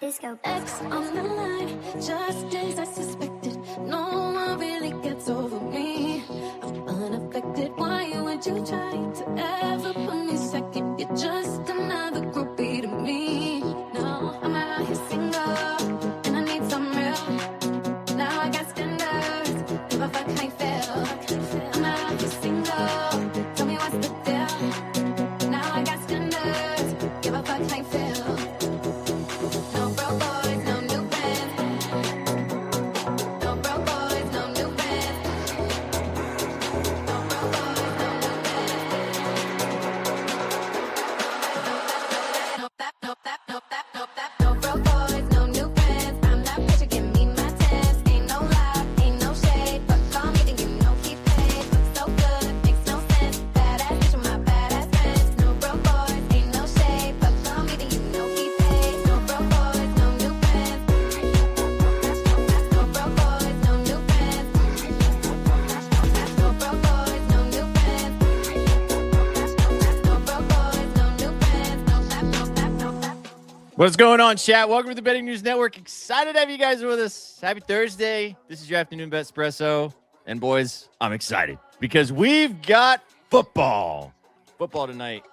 Disco. X on the line, just as I suspected. No one really gets over me. I'm unaffected. Why would you try to ever put me second? You're just another groupie to me. No, I'm out here single, and I need some real. Now I got standards, give a fuck how you feel. I'm out here single, tell me what's the deal. Now I got standards, give a fuck how you feel. What's going on, chat? Welcome to the Betting News Network. Excited to have you guys with us. Happy Thursday. This is your afternoon bet espresso. And boys, I'm excited because we've got football. Football tonight.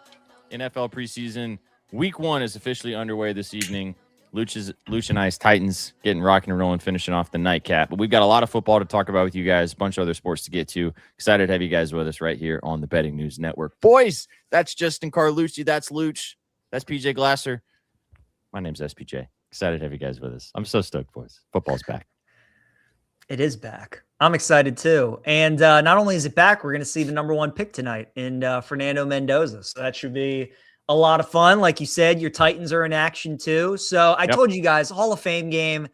NFL preseason. Week 1 is officially underway this evening. Luch and I's Titans getting rocking and rolling, finishing off the nightcap. But we've got a lot of football to talk about with you guys. A bunch of other sports to get to. Excited to have you guys with us right here on the Betting News Network. Boys, that's Justin Carlucci. That's Luch. That's PJ Glasser. My name's SPJ. Excited to have you guys with us. I'm so stoked, boys. Football's back. It is back. I'm excited too. And not only is it back, we're going to see the number 1 pick tonight in Fernando Mendoza. So that should be a lot of fun. Like you said, your Titans are in action too. So I told you guys, Hall of Fame game,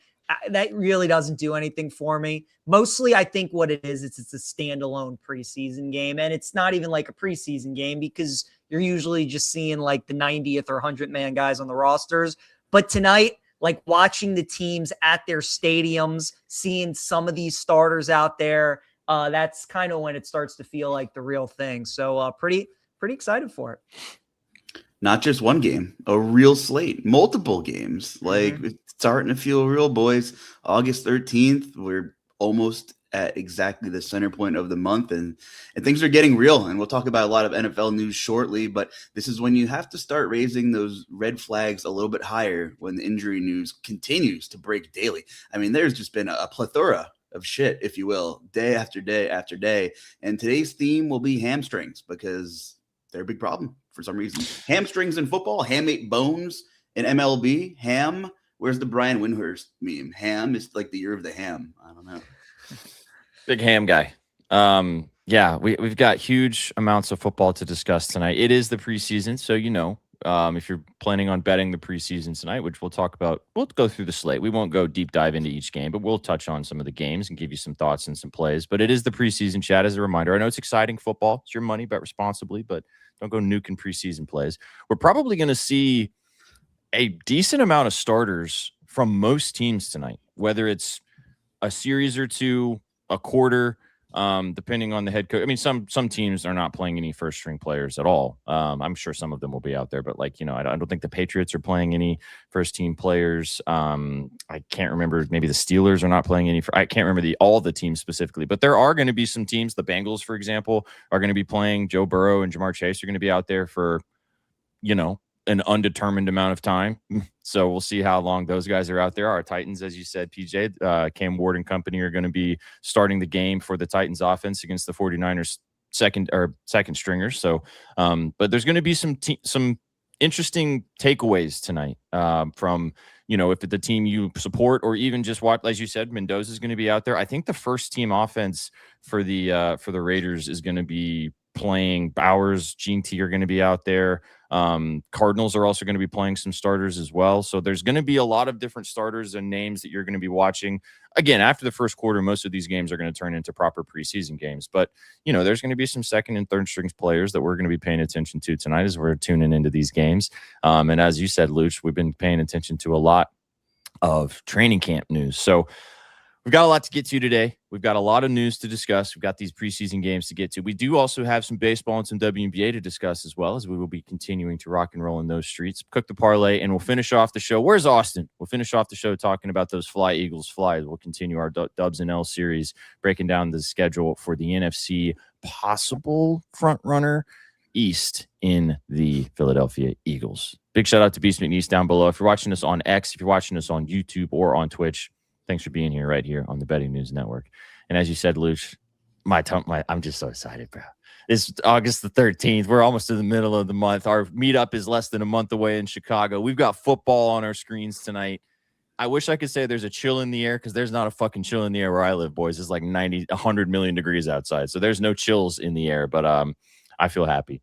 that really doesn't do anything for me. Mostly, I think what it is, it's a standalone preseason game. And it's not even like a preseason game because you're usually just seeing like the 90th or 100-man guys on the rosters. But tonight, like watching the teams at their stadiums, seeing some of these starters out there, that's kind of when it starts to feel like the real thing. So pretty excited for it. Not just one game, a real slate, multiple games. Like it's starting to feel real, boys. August 13th, we're almost at exactly the center point of the month, and things are getting real. And we'll talk about a lot of NFL news shortly, but this is when you have to start raising those red flags a little bit higher when the injury news continues to break daily. I mean, there's just been a plethora of shit, if you will, day after day after day. And today's theme will be hamstrings because they're a big problem for some reason. Hamstrings in football, ham-ate bones in MLB, ham. Where's the Brian Windhorst meme? Ham is like the year of the ham. I don't know. Big ham guy. Yeah, we've got huge amounts of football to discuss tonight. It is the preseason, so if you're planning on betting the preseason tonight, which we'll talk about, we'll go through the slate. We won't go deep dive into each game, but we'll touch on some of the games and give you some thoughts and some plays. But it is the preseason, chat, as a reminder. I know it's exciting football. It's your money, bet responsibly, but don't go nuking preseason plays. We're probably going to see a decent amount of starters from most teams tonight, whether it's a series or two, a quarter, depending on the head coach. I mean, some teams are not playing any first string players at all. I'm sure some of them will be out there, but I don't think the Patriots are playing any first team players. I can't remember. Maybe the Steelers are not playing any. I can't remember all the teams specifically, but there are going to be some teams. The Bengals, for example, are going to be playing. Joe Burrow and Jamar Chase are going to be out there for, an undetermined amount of time. So we'll see how long those guys are out there. Our Titans, as you said, PJ, Cam Ward and company are going to be starting the game for the Titans offense against the 49ers second stringers. So, but there's going to be some interesting takeaways tonight from, if the team you support or even just watch, as you said, Mendoza is going to be out there. I think the first team offense for the Raiders is going to be playing. Bowers, Gene T are going to be out there. Cardinals are also going to be playing some starters as well. So there's going to be a lot of different starters and names that you're going to be watching. Again, after the first quarter, most of these games are going to turn into proper preseason games. But, there's going to be some second and third strings players that we're going to be paying attention to tonight as we're tuning into these games. And as you said, Luch, we've been paying attention to a lot of training camp news. So We've got a lot to get to today. We've got a lot of news to discuss. We've got these preseason games to get to. We do also have some baseball and some WNBA to discuss as well, as we will be continuing to rock and roll in those streets. Cook the parlay, and we'll finish off the show. Where's Austin? We'll finish off the show talking about those Fly Eagles Fly. We'll continue our Dubs and L series, breaking down the schedule for the NFC possible front runner East in the Philadelphia Eagles. Big shout out to Beast McNeese down below. If you're watching us on X, if you're watching us on YouTube or on Twitch, thanks for being here right here on the Betting News Network. And as you said, Luch, I'm just so excited, bro. It's August the 13th. We're almost in the middle of the month. Our meetup is less than a month away in Chicago. We've got football on our screens tonight. I wish I could say there's a chill in the air, because there's not a fucking chill in the air where I live, boys. It's like 100 million degrees outside. So there's no chills in the air, but I feel happy.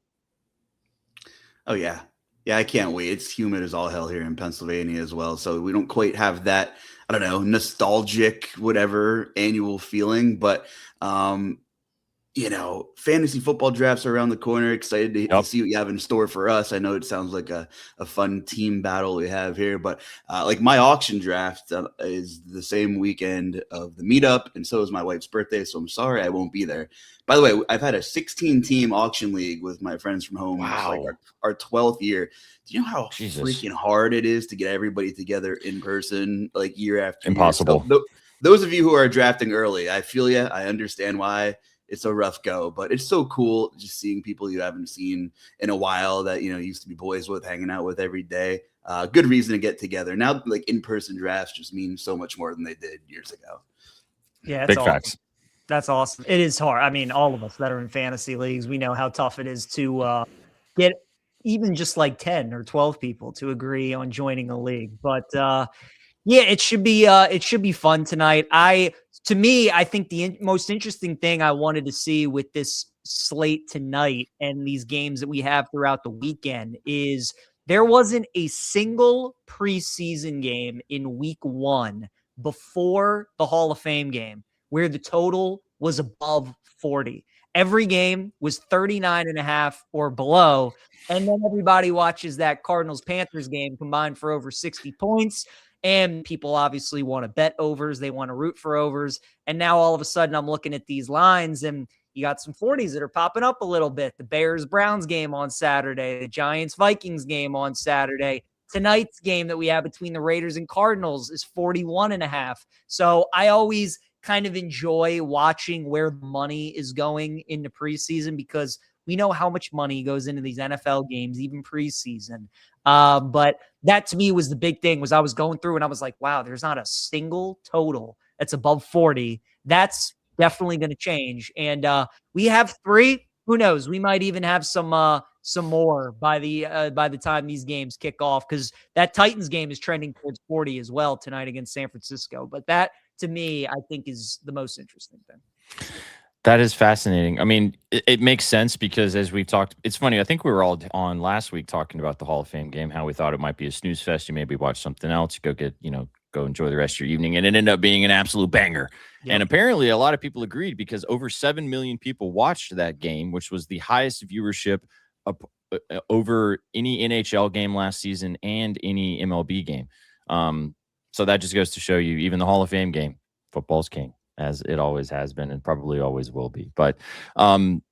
Oh, yeah. Yeah, I can't wait. It's humid as all hell here in Pennsylvania as well. So we don't quite have that, I don't know, nostalgic, whatever, annual feeling. But, fantasy football drafts are around the corner. Excited to see what you have in store for us. I know it sounds like a fun team battle we have here. But, my auction draft is the same weekend of the meetup. And so is my wife's birthday. So I'm sorry I won't be there. By the way, I've had a 16-team auction league with my friends from home. Wow. It's like our 12th year. Do you know how freaking hard it is to get everybody together in person, like year after Impossible. year? So, those of you who are drafting early, I feel you. I understand why it's a rough go, but it's so cool just seeing people you haven't seen in a while that, used to be boys with, hanging out with every day. Good reason to get together. Now, like, in-person drafts just mean so much more than they did years ago. Yeah, big facts. That's awesome. It is hard. I mean, all of us that are in fantasy leagues, we know how tough it is to get even just like 10 or 12 people to agree on joining a league. But it should be fun tonight. I think the most interesting thing I wanted to see with this slate tonight and these games that we have throughout the weekend is there wasn't a single preseason game in week 1 before the Hall of Fame game where the total was above 40. Every game was 39.5 or below. And then everybody watches that Cardinals-Panthers game combined for over 60 points. And people obviously want to bet overs. They want to root for overs. And now all of a sudden I'm looking at these lines and you got some 40s that are popping up a little bit. The Bears-Browns game on Saturday, the Giants-Vikings game on Saturday. Tonight's game that we have between the Raiders and Cardinals is 41.5. So I always kind of enjoy watching where the money is going into preseason because we know how much money goes into these NFL games, even preseason. But that to me was the big thing was I was going through and I was like, wow, there's not a single total that's above 40. That's definitely going to change. And we have 3. Who knows? We might even have some more by the time these games kick off because that Titans game is trending towards 40 as well tonight against San Francisco. But that, to me, I think is the most interesting thing. That is fascinating. I mean, it makes sense because as we talked, it's funny. I think we were all on last week talking about the Hall of Fame game, how we thought it might be a snooze fest. You maybe watch something else, go enjoy the rest of your evening. And it ended up being an absolute banger. Yep. And apparently a lot of people agreed because over 7 million people watched that game, which was the highest viewership over any NHL game last season and any MLB game. So that just goes to show you, even the Hall of Fame game, football's king, as it always has been and probably always will be. But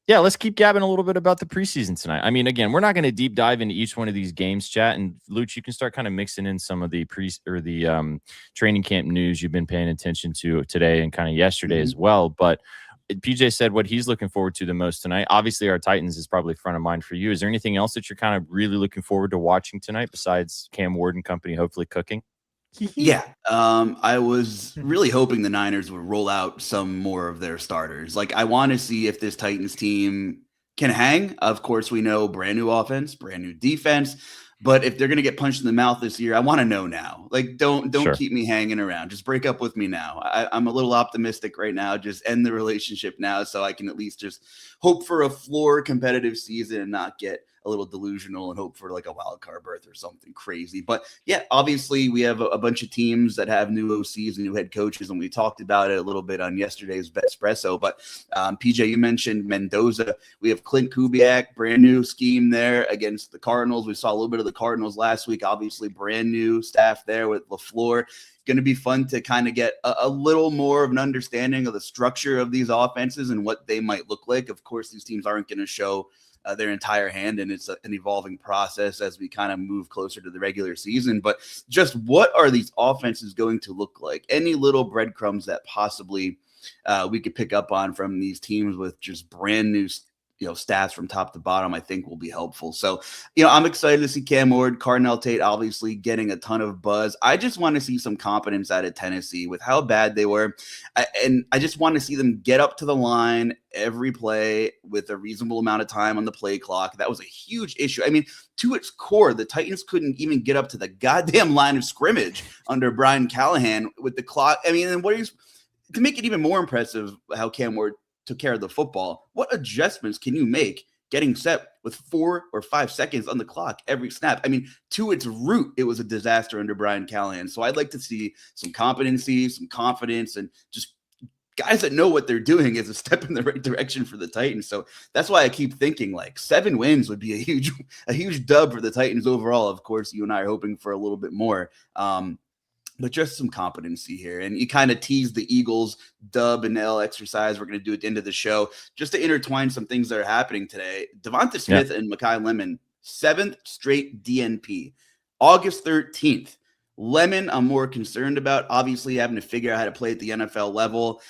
let's keep gabbing a little bit about the preseason tonight. I mean, again, we're not going to deep dive into each one of these games, chat. And Luch, you can start kind of mixing in some of the training camp news you've been paying attention to today and kind of yesterday as well. But PJ said what he's looking forward to the most tonight. Obviously, our Titans is probably front of mind for you. Is there anything else that you're kind of really looking forward to watching tonight besides Cam Ward and company hopefully cooking? Yeah. I was really hoping the Niners would roll out some more of their starters. Like, I want to see if this Titans team can hang. Of course, we know brand new offense, brand new defense. But if they're going to get punched in the mouth this year, I want to know now. Like, don't keep me hanging around. Just break up with me now. I'm a little optimistic right now. Just end the relationship now so I can at least just hope for a floor competitive season and not get a little delusional and hope for like a wild card berth or something crazy. But yeah, obviously we have a bunch of teams that have new OCs and new head coaches, and we talked about it a little bit on yesterday's Espresso. But PJ, you mentioned Mendoza. We have Clint Kubiak, brand new scheme there against the Cardinals. We saw a little bit of the Cardinals last week. Obviously, brand new staff there with LaFleur. Going to be fun to kind of get a little more of an understanding of the structure of these offenses and what they might look like. Of course, these teams aren't going to show their entire hand, and it's an evolving process as we kind of move closer to the regular season. But just what are these offenses going to look like? Any little breadcrumbs that possibly we could pick up on from these teams with just brand new stats from top to bottom, I think will be helpful. So, I'm excited to see Cam Ward, Cardinal Tate, obviously getting a ton of buzz. I just want to see some confidence out of Tennessee with how bad they were. And I just want to see them get up to the line every play with a reasonable amount of time on the play clock. That was a huge issue. I mean, to its core, the Titans couldn't even get up to the goddamn line of scrimmage under Brian Callahan with the clock. I mean, and to make it even more impressive how Cam Ward took care of the football, what adjustments can you make getting set with 4 or 5 seconds on the clock every snap? I mean, to its root, it was a disaster under Brian Callahan. So I'd like to see some competency, some confidence, and just guys that know what they're doing is a step in the right direction for the Titans. So that's why I keep thinking like 7 wins would be a huge dub for the Titans overall. Of course, you and I are hoping for a little bit more. But just some competency here. And you kind of tease the Eagles dub and L exercise we're going to do at the end of the show, just to intertwine some things that are happening today. Devonta Smith and Mekhi Lemon, 7th straight DNP. August 13th. Lemon, I'm more concerned about, obviously having to figure out how to play at the NFL level.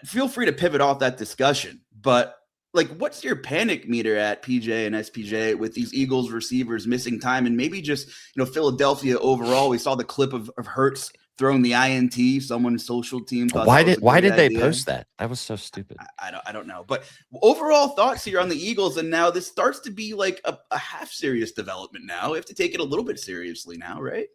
Feel free to pivot off that discussion, but like, what's your panic meter at, PJ and SPJ, with these Eagles receivers missing time, and maybe just, Philadelphia overall? We saw the clip of Hurts throwing the INT. Someone's social team thought why did they post that? That was so stupid. I don't know. But overall thoughts here on the Eagles, and now this starts to be like a half serious development now. We have to take it a little bit seriously now, right?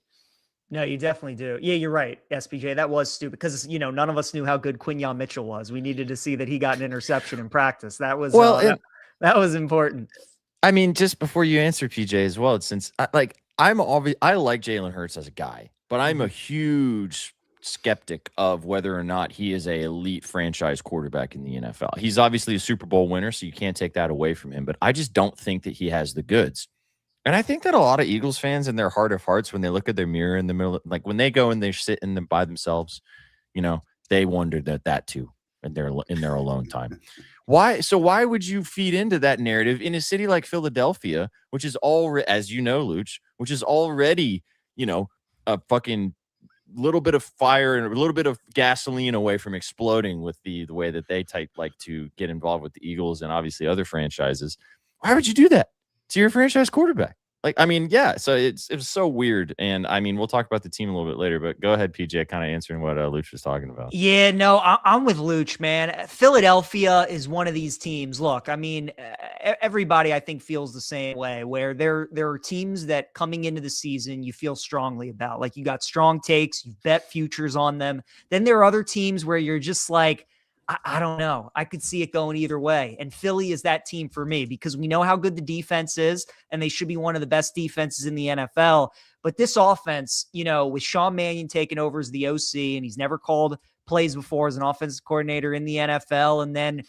No, you definitely do. Yeah, you're right, SPJ. That was stupid because, none of us knew how good Quinyon Mitchell was. We needed to see that he got an interception in practice. That was that was important. I mean, just before you answer, PJ, as well, since I like Jalen Hurts as a guy, but I'm a huge skeptic of whether or not he is a elite franchise quarterback in the NFL. He's obviously a Super Bowl winner, so you can't take that away from him, but I just don't think that he has the goods. And I think that a lot of Eagles fans, in their heart of hearts, when they look at their mirror in the middle, like when they go and they sit in them by themselves, they wondered that too in their alone time. Why? So why would you feed into that narrative in a city like Philadelphia, which is already, as you know, Luch, which is already, a fucking little bit of fire and a little bit of gasoline away from exploding with the way that they like to get involved with the Eagles and obviously other franchises. Why would you do that to your franchise quarterback? Like, I mean, yeah, so it was so weird. And I mean, we'll talk about the team a little bit later, but go ahead, PJ, kind of answering what Luch was talking about. Yeah, no, I'm with Luch, man. Philadelphia is one of these teams. Look, I mean, everybody I think feels the same way, where there are teams that coming into the season you feel strongly about. Like, you got strong takes, you bet futures on them. Then there are other teams where you're just like, I don't know. I could see it going either way. And Philly is that team for me because we know how good the defense is, and they should be one of the best defenses in the NFL. But this offense, with Sean Mannion taking over as the OC, and he's never called plays before as an offensive coordinator in the NFL. And then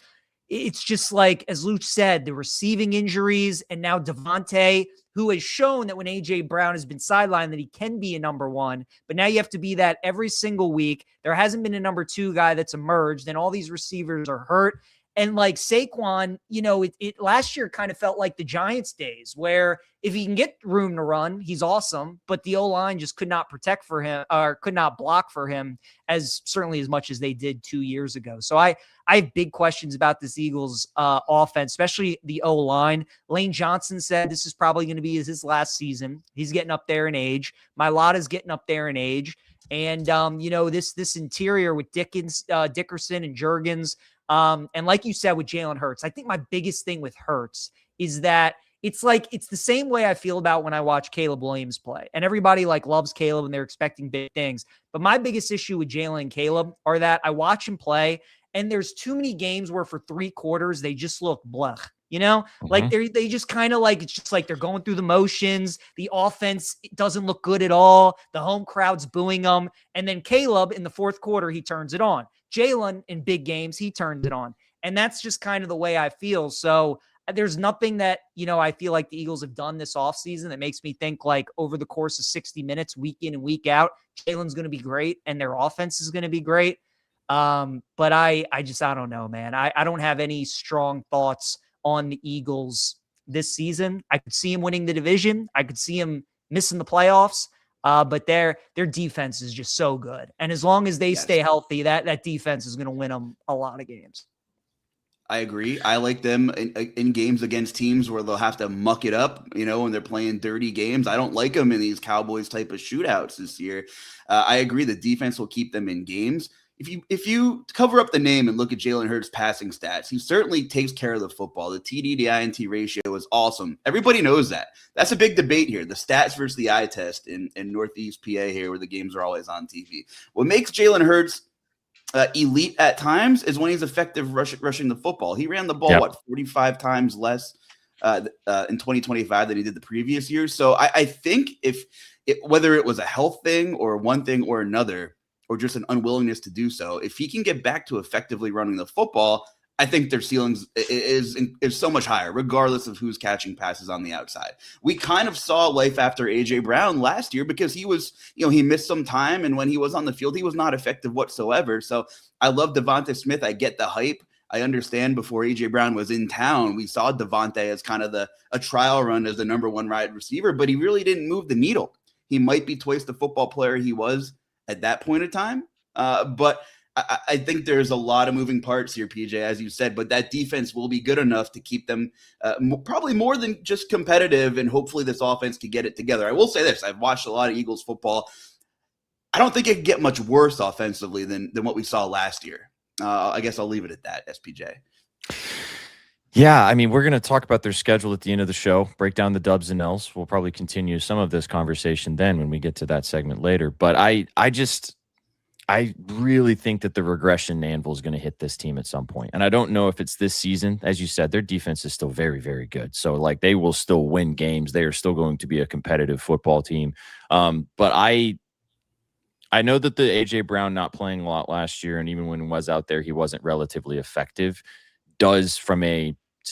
it's just like, as Luch said, the receiving injuries, and now Devontae, who has shown that when A.J. Brown has been sidelined that he can be a number one, but now you have to be that every single week. There hasn't been a number 2 guy that's emerged, and all these receivers are hurt. And like Saquon, it last year kind of felt like the Giants days, where if he can get room to run, he's awesome, but the O-line just could not protect for him, or could not block for him as much as they did 2 years ago. So I have big questions about this Eagles offense, especially the O-line. Lane Johnson said this is probably going to be his last season. He's getting up there in age. Mailata's getting up there in age. And, this interior with Dickerson and Juergens, and like you said with Jalen Hurts, I think my biggest thing with Hurts is that it's the same way I feel about when I watch Caleb Williams play. And everybody loves Caleb and they're expecting big things. But my biggest issue with Jalen and Caleb are that I watch him play, and there's too many games where for 3 quarters they just look blech. You know, like Mhm. they just kind of like, it's just like they're going through the motions. The offense doesn't look good at all. The home crowd's booing them. And then Caleb in the fourth quarter, he turns it on. Jalen in big games, he turns it on. And that's just kind of the way I feel. So there's nothing that, I feel like the Eagles have done this offseason that makes me think like over the course of 60 minutes, week in and week out, Jalen's going to be great and their offense is going to be great. But I don't know, man. I don't have any strong thoughts on the Eagles this season. I could see him winning the division. I could see him missing the playoffs. But their defense is just so good. And as long as they stay healthy, that defense is going to win them a lot of games. I agree. I like them in games against teams where they'll have to muck it up, when they're playing dirty games. I don't like them in these Cowboys type of shootouts this year. I agree the defense will keep them in games. If you cover up the name and look at Jalen Hurts' passing stats, he certainly takes care of the football. The TD to INT ratio is awesome. Everybody knows that. That's a big debate here, the stats versus the eye test in Northeast PA here where the games are always on TV. What makes Jalen Hurts elite at times is when he's effective rushing the football. He ran the ball, 45 times less in 2025 than he did the previous year. So I think whether it was a health thing or one thing or another, or just an unwillingness to do so, if he can get back to effectively running the football, I think their ceilings is so much higher, regardless of who's catching passes on the outside. We kind of saw life after A.J. Brown last year because he was, he missed some time, and when he was on the field, he was not effective whatsoever. So I love Devonta Smith. I get the hype. I understand before A.J. Brown was in town, we saw Devonta as kind of a trial run as the number one wide receiver, but he really didn't move the needle. He might be twice the football player he was at that point in time. But I think there's a lot of moving parts here, PJ, as you said, but that defense will be good enough to keep them probably more than just competitive, and hopefully this offense can get it together. I will say this. I've watched a lot of Eagles football. I don't think it can get much worse offensively than what we saw last year. I guess I'll leave it at that, SPJ. Yeah, I mean, we're going to talk about their schedule at the end of the show, break down the dubs and Ls. We'll probably continue some of this conversation then when we get to that segment later. But I really think that the regression anvil is going to hit this team at some point. And I don't know if it's this season. As you said, their defense is still very, very good. So, like, they will still win games. They are still going to be a competitive football team. But I know that the A.J. Brown not playing a lot last year, and even when he was out there, he wasn't relatively effective, does from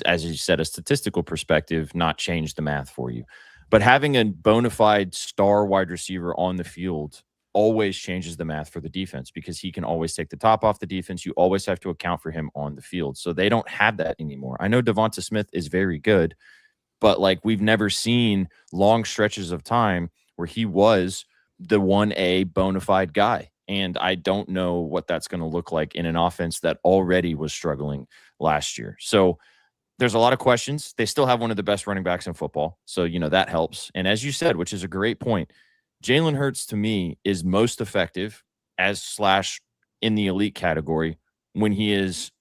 as you said, a statistical perspective, not change the math for you. But having a bona fide star wide receiver on the field always changes the math for the defense because he can always take the top off the defense. You always have to account for him on the field. So they don't have that anymore. I know Devonta Smith is very good, but like we've never seen long stretches of time where he was the 1A bona fide guy. And I don't know what that's going to look like in an offense that already was struggling last year. So there's a lot of questions. They still have one of the best running backs in football. So, that helps. And as you said, which is a great point, Jalen Hurts to me is most effective / in the elite category when he is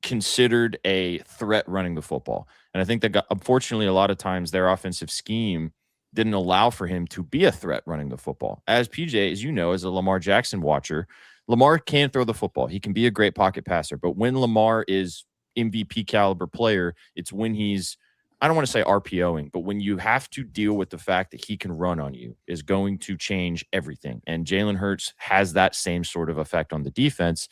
considered a threat running the football. And I think that unfortunately a lot of times their offensive scheme didn't allow for him to be a threat running the football. As PJ, as you know, as a Lamar Jackson watcher, Lamar can throw the football. He can be a great pocket passer. But when Lamar is MVP caliber player, it's when he's, I don't want to say RPOing, but when you have to deal with the fact that he can run on you is going to change everything. And Jalen Hurts has that same sort of effect on the defense,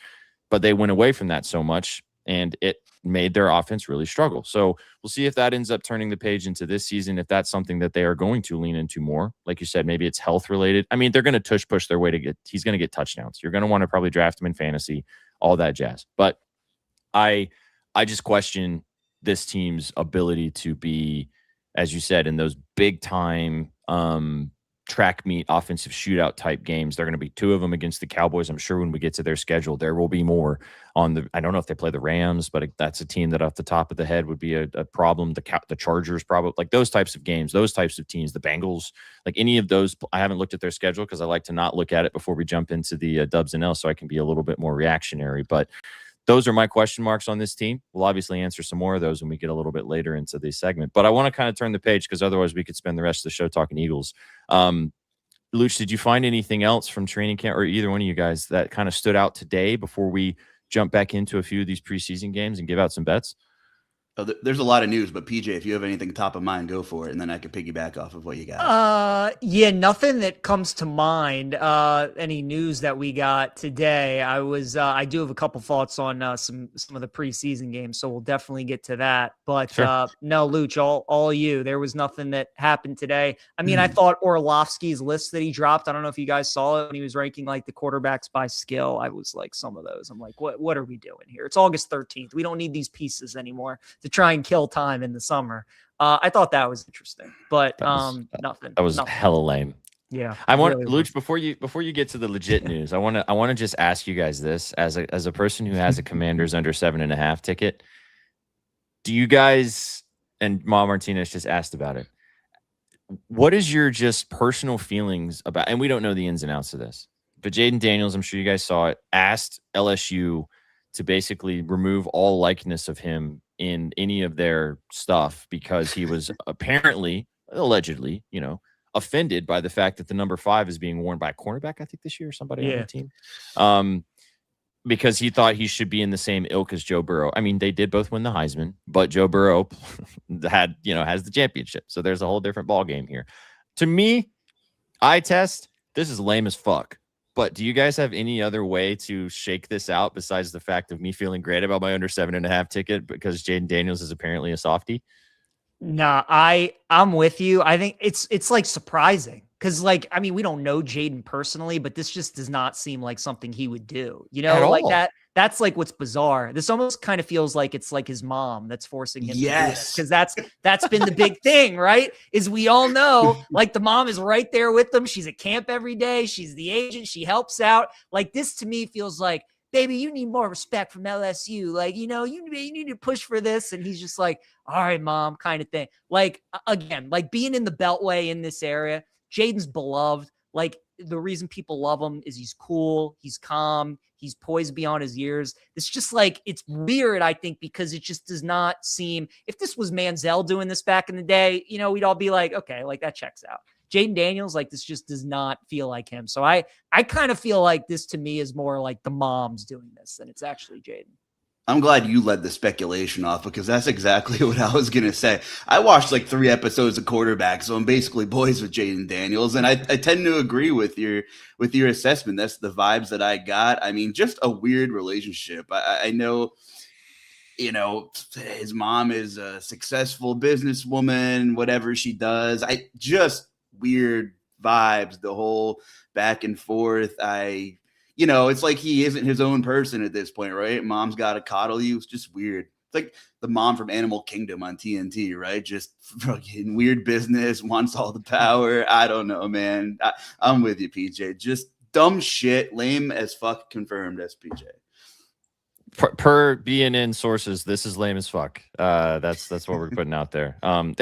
but they went away from that so much and it made their offense really struggle. So we'll see if that ends up turning the page into this season, if that's something that they are going to lean into more. Like you said, maybe it's health related. I mean, they're going to push their way he's going to get touchdowns. You're going to want to probably draft him in fantasy, all that jazz. But I just question this team's ability to be, as you said, in those big time track meet offensive shootout type games. There are going to be 2 of them against the Cowboys. I'm sure when we get to their schedule, there will be more I don't know if they play the Rams, but that's a team that off the top of the head would be a problem. The Chargers, probably, like those types of games, those types of teams, the Bengals, like any of those. I haven't looked at their schedule because I like to not look at it before we jump into the dubs and Ls so I can be a little bit more reactionary. But those are my question marks on this team. We'll obviously answer some more of those when we get a little bit later into the segment. But I want to kind of turn the page because otherwise we could spend the rest of the show talking Eagles. Luch, did you find anything else from training camp or either one of you guys that kind of stood out today before we jump back into a few of these preseason games and give out some bets? Oh, there's a lot of news, but PJ, if you have anything top of mind, go for it, and then I can piggyback off of what you got. Yeah, nothing that comes to mind. Any news that we got today? I do have a couple thoughts on some of the preseason games, so we'll definitely get to that. But Sure. no, Luch, all you. There was nothing that happened today. I mean, I thought Orlovsky's list that he dropped. I don't know if you guys saw it when he was ranking like the quarterbacks by skill. I was like, some of those. I'm like, what are we doing here? It's August 13th. We don't need these pieces anymore to try and kill time in the summer. I thought that was interesting, but nothing. That was nothing. hella lame. Yeah, I want really Luch, before you get to the legit news, I want to just ask you guys this as a person who has a Commanders under 7.5 ticket. Do you guys, and Ma Martinez just asked about it, what is your just personal feelings about, and we don't know the ins and outs of this, but Jaden Daniels, I'm sure you guys saw it, asked LSU to basically remove all likeness of him in any of their stuff because he was apparently, allegedly, offended by the fact that the number 5 is being worn by a cornerback, I think this year, or somebody on the team. Because he thought he should be in the same ilk as Joe Burrow. I mean, they did both win the Heisman, but Joe Burrow has the championship. So there's a whole different ball game here. To me, eye test, this is lame as fuck. But do you guys have any other way to shake this out besides the fact of me feeling great about my under 7.5 ticket because Jaden Daniels is apparently a softie? Nah, I'm with you. I think it's like surprising because, like, I mean, we don't know Jaden personally, but this just does not seem like something he would do. At Like all. that's like what's bizarre. This almost kind of feels like it's like his mom that's forcing him. Yes, because that's been the big thing, right? Is we all know like the mom is right there with them. She's at camp every day. She's the agent. She helps out. Like this to me feels like, baby, you need more respect from LSU. Like, you need to push for this. And he's just like, all right, mom, kind of thing. Like, again, like being in the Beltway in this area, Jaden's beloved. Like, the reason people love him is he's cool, he's calm, he's poised beyond his years. It's just like, it's weird, I think, because it just does not seem, if this was Manziel doing this back in the day, we'd all be like, okay, like that checks out. Jaden Daniels, like this just does not feel like him. So I kind of feel like this to me is more like the mom's doing this than it's actually Jaden. I'm glad you led the speculation off because that's exactly what I was going to say. I watched like 3 episodes of Quarterback, so I'm basically boys with Jaden Daniels, and I tend to agree with your assessment. That's the vibes that I got. I mean, just a weird relationship. I know, his mom is a successful businesswoman, whatever she does. Just weird vibes, the whole back and forth. It's like he isn't his own person at this point, right? Mom's got to coddle you. It's just weird. It's like the mom from Animal Kingdom on TNT, right? Just fucking weird business, wants all the power. I don't know, man. I'm with you, PJ. Just dumb shit, lame as fuck, confirmed as PJ. Per BNN sources, this is lame as fuck. That's what we're putting out there. Mama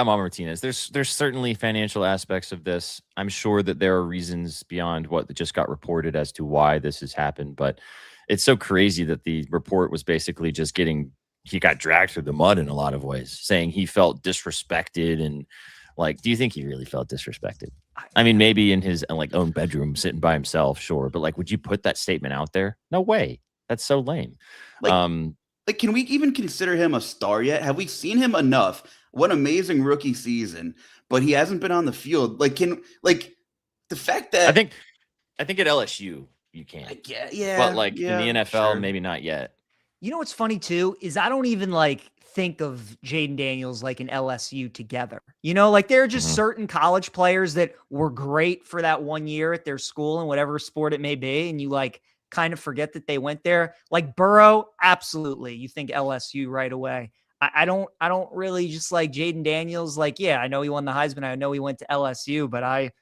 Martinez. There's certainly financial aspects of this. I'm sure that there are reasons beyond what just got reported as to why this has happened. But it's so crazy that the report was basically just he got dragged through the mud in a lot of ways, saying he felt disrespected and like, do you think he really felt disrespected? I mean, maybe in his own bedroom, sitting by himself, sure, but like, would you put that statement out there? No way. That's so lame. Can we even consider him a star yet? Have we seen him enough? What amazing rookie season, but he hasn't been on the field. The fact that I think at LSU you can. Yeah. But in the NFL, maybe not yet. You know what's funny too is I don't even think of Jaden Daniels like an LSU together. There are just certain college players that were great for that 1 year at their school and whatever sport it may be, and you kind of forget that they went there. Like Burrow, absolutely. You think LSU right away. I don't really just like Jaden Daniels. Yeah, I know he won the Heisman. I know he went to LSU, but it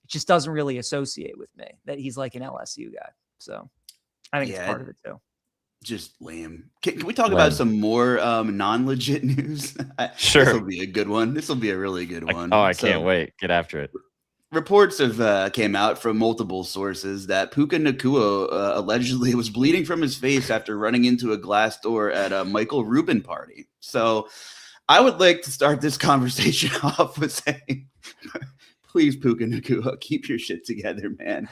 just doesn't really associate with me that he's like an LSU guy. So I think it's part of it too. Just lame. Can we talk about some more non-legit news? Sure. This will be a good one. This will be a really good one. I can't wait. Get after it. Reports have came out from multiple sources that Puka Nacua allegedly was bleeding from his face after running into a glass door at a Michael Rubin party. So I would like to start this conversation off with saying, please, Puka Nacua, keep your shit together, man.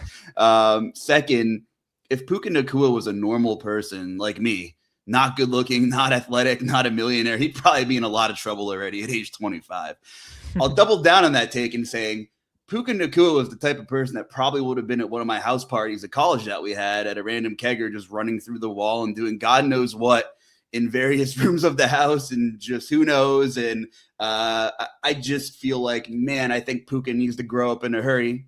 Second, if Puka Nacua was a normal person like me, not good looking, not athletic, not a millionaire. He'd probably be in a lot of trouble already at age 25. I'll double down on that take and saying Puka Nacua was the type of person that probably would have been at one of my house parties at college that we had at a random kegger, just running through the wall and doing God knows what in various rooms of the house and just who knows. And I just feel like, man, I think Puka needs to grow up in a hurry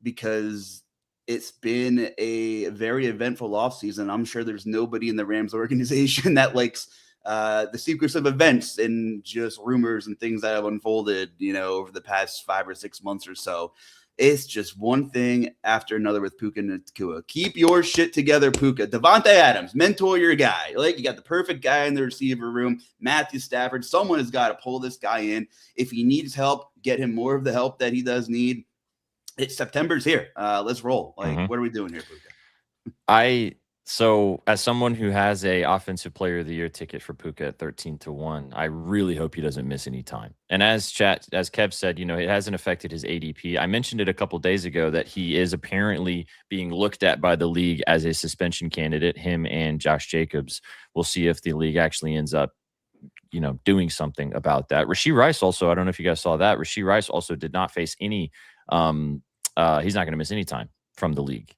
because it's been a very eventful offseason. I'm sure there's nobody in the Rams organization that likes the secrets of events and just rumors and things that have unfolded, over the past 5 or 6 months or so. It's just one thing after another with Puka Nacua. Keep your shit together, Puka. Devontae Adams, mentor your guy. Like, you got the perfect guy in the receiver room. Matthew Stafford. Someone has got to pull this guy in. If he needs help, get him more of the help that he does need. September's here. Let's roll. What are we doing here, Puka? So as someone who has a offensive player of the year ticket for Puka at 13-1, I really hope he doesn't miss any time. And as Kev said, it hasn't affected his ADP. I mentioned it a couple days ago that he is apparently being looked at by the league as a suspension candidate, him and Josh Jacobs. We'll see if the league actually ends up, doing something about that. Rashee Rice also, I don't know if you guys saw that. Rashee Rice also did not face any, he's not going to miss any time from the league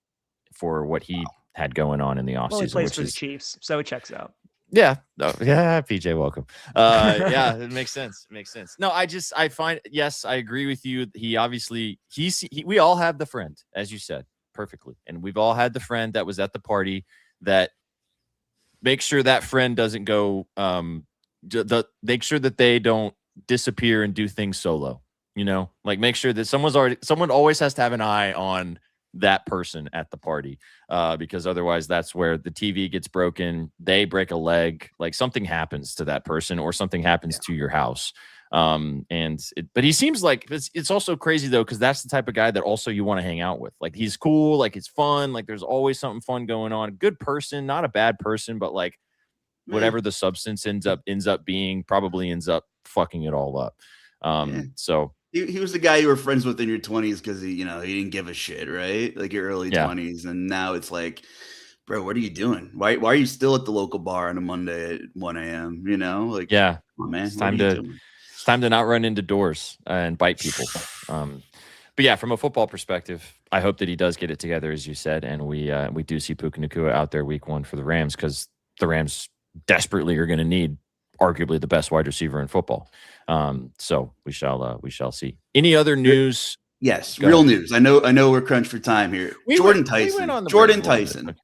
for what he had going on in the offseason. Well, he plays for the Chiefs, so it checks out. Yeah. Yeah. PJ, welcome. Yeah, it makes sense. It makes sense. No, I find, yes, I agree with you. He obviously, we all have the friend, as you said, perfectly. And we've all had the friend that was at the party that make sure that friend doesn't go, make sure that they don't disappear and do things solo, make sure that someone always has to have an eye on that person at the party, because otherwise that's where the TV gets broken, they break a leg, like something happens to that person or something happens to your house. But he seems like it's also crazy though, because that's the type of guy that also you want to hang out with. Like, he's cool, like it's fun, like there's always something fun going on. Good person, not a bad person, but like whatever the substance ends up being probably ends up fucking it all up. So he was the guy you were friends with in your 20s because he didn't give a shit, right? Like your early 20s, and now it's like, bro, what are you doing? Why are you still at the local bar on a Monday at 1 a.m.? Like, come on, man, it's time to not run into doors and bite people. But yeah, from a football perspective, I hope that he does get it together, as you said, and we do see Puka Nacua out there week 1 for the Rams, because the Rams desperately are going to need arguably the best wide receiver in football. So we shall see. Any other news? Yes, real news. I know we're crunched for time here. Jordan Tyson.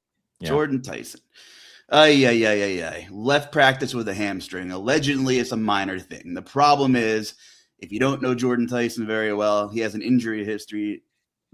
Left practice with a hamstring. Allegedly, it's a minor thing. The problem is, if you don't know Jordan Tyson very well, he has an injury history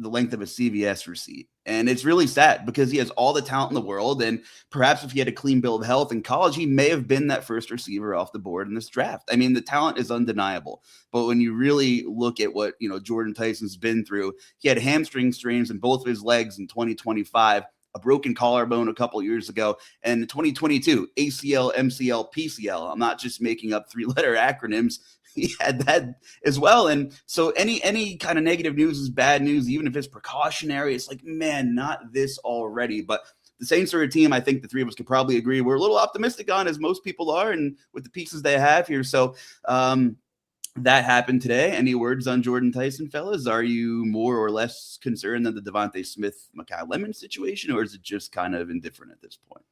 the length of a CVS receipt. And it's really sad because he has all the talent in the world. And perhaps if he had a clean bill of health in college, he may have been that first receiver off the board in this draft. I mean, the talent is undeniable. But when you really look at what, Jordan Tyson's been through, he had hamstring strains in both of his legs in 2025, a broken collarbone a couple years ago, and in 2022, ACL, MCL, PCL. I'm not just making up 3-letter acronyms. He had that as well. And so any kind of negative news is bad news, even if it's precautionary. It's like, man, not this already. But the Saints are a team I think the three of us could probably agree we're a little optimistic on, as most people are, and with the pieces they have here. So that happened today. Any words on Jordan Tyson, fellas? Are you more or less concerned than the Devontae Smith, Makai Lemon situation, or is it just kind of indifferent at this point?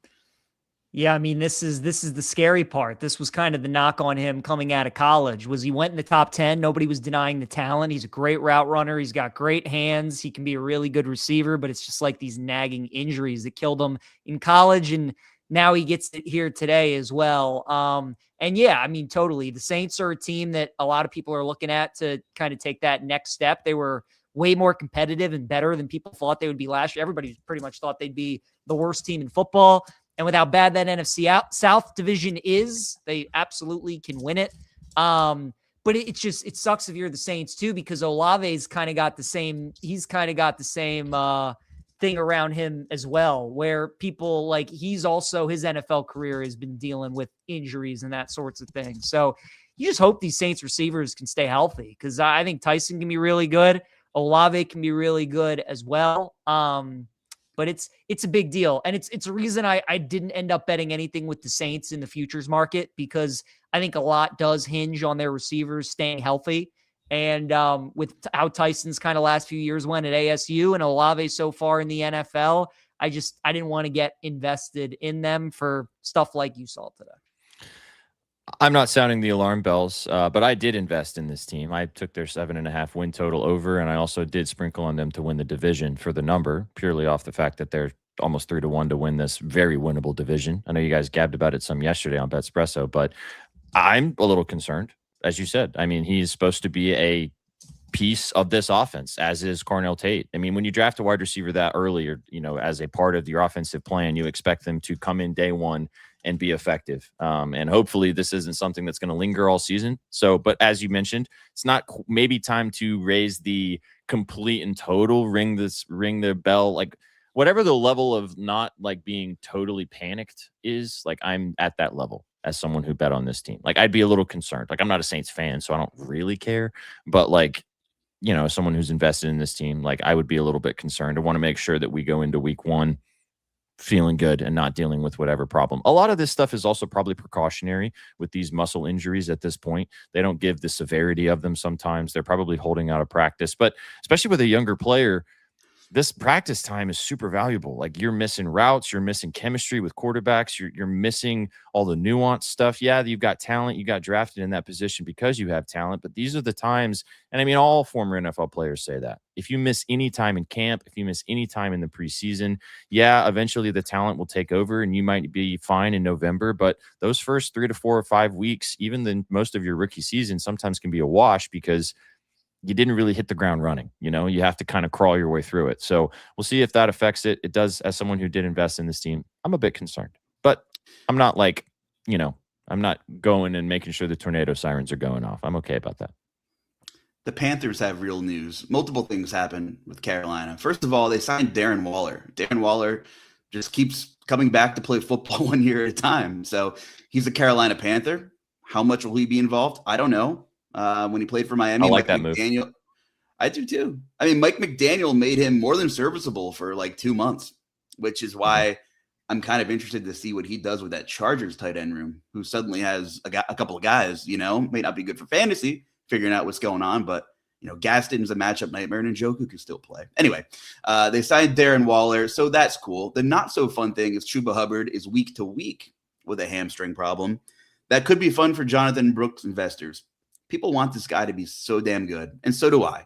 Yeah, I mean, this is the scary part. This was kind of the knock on him coming out of college, was he went in the top 10. Nobody was denying the talent. He's a great route runner. He's got great hands. He can be a really good receiver, but it's just like these nagging injuries that killed him in college. And now he gets it here today as well. And yeah, I mean, totally. The Saints are a team that a lot of people are looking at to kind of take that next step. They were way more competitive and better than people thought they would be last year. Everybody pretty much thought they'd be the worst team in football. And with how bad that NFC South division is, they absolutely can win it. But it sucks if you're the Saints too, because Olave's kind of got the same, thing around him as well, where people like, he's also, his NFL career has been dealing with injuries and that sorts of things. So you just hope these Saints receivers can stay healthy, because I think Tyson can be really good. Olave can be really good as well. but it's a big deal. And it's a reason I didn't end up betting anything with the Saints in the futures market, because I think a lot does hinge on their receivers staying healthy. And with how Tyson's kind of last few years went at ASU and Olave so far in the NFL, I didn't want to get invested in them for stuff like you saw today. I'm not sounding the alarm bells, but I did invest in this team. I took their 7.5 win total over, and I also did sprinkle on them to win the division for the number, purely off the fact that they're almost 3-1 to win this very winnable division. I know you guys gabbed about it some yesterday on Betspresso, but I'm a little concerned, as you said. I mean, he's supposed to be a piece of this offense, as is Cornell Tate. I mean, when you draft a wide receiver that early, or, as a part of your offensive plan, you expect them to come in day one and be effective. And hopefully this isn't something that's going to linger all season. So, but as you mentioned, it's not maybe time to raise the complete and total, ring the bell, like whatever the level of not like being totally panicked is. Like, I'm at that level as someone who bet on this team. Like, I'd be a little concerned. Like, I'm not a Saints fan, so I don't really care, but like, someone who's invested in this team, like, I would be a little bit concerned. I want to make sure that we go into week one feeling good and not dealing with whatever problem. A lot of this stuff is also probably precautionary with these muscle injuries at this point. They don't give the severity of them sometimes. They're probably holding out of practice, but especially with a younger player, this practice time is super valuable. Like, you're missing routes, you're missing chemistry with quarterbacks, you're missing all the nuanced stuff. Yeah, you've got talent, you got drafted in that position because you have talent, but these are the times, and I mean, all former NFL players say that. If you miss any time in camp, if you miss any time in the preseason, yeah, eventually the talent will take over and you might be fine in November, but those first 3 to 4 or 5 weeks, even the most of your rookie season, sometimes can be a wash because you didn't really hit the ground running. You have to kind of crawl your way through it. So we'll see if that affects it. It does. As someone who did invest in this team, I'm a bit concerned, but I'm not like, I'm not going and making sure the tornado sirens are going off. I'm okay about that. The Panthers have real news. Multiple things happen with Carolina. First of all, they signed Darren Waller. Darren Waller just keeps coming back to play football 1 year at a time. So he's a Carolina Panther. How much will he be involved? I don't know. When he played for Miami, I like Mike that McDaniel, move. I do too. I mean, Mike McDaniel made him more than serviceable for like 2 months, which is why I'm kind of interested to see what he does with that Chargers tight end room, who suddenly has a couple of guys, may not be good for fantasy, figuring out what's going on, but Gaston's a matchup nightmare and Njoku can still play. Anyway, they signed Darren Waller, so that's cool. The not so fun thing is Chuba Hubbard is week to week with a hamstring problem. That could be fun for Jonathan Brooks investors. People want this guy to be so damn good, and so do I.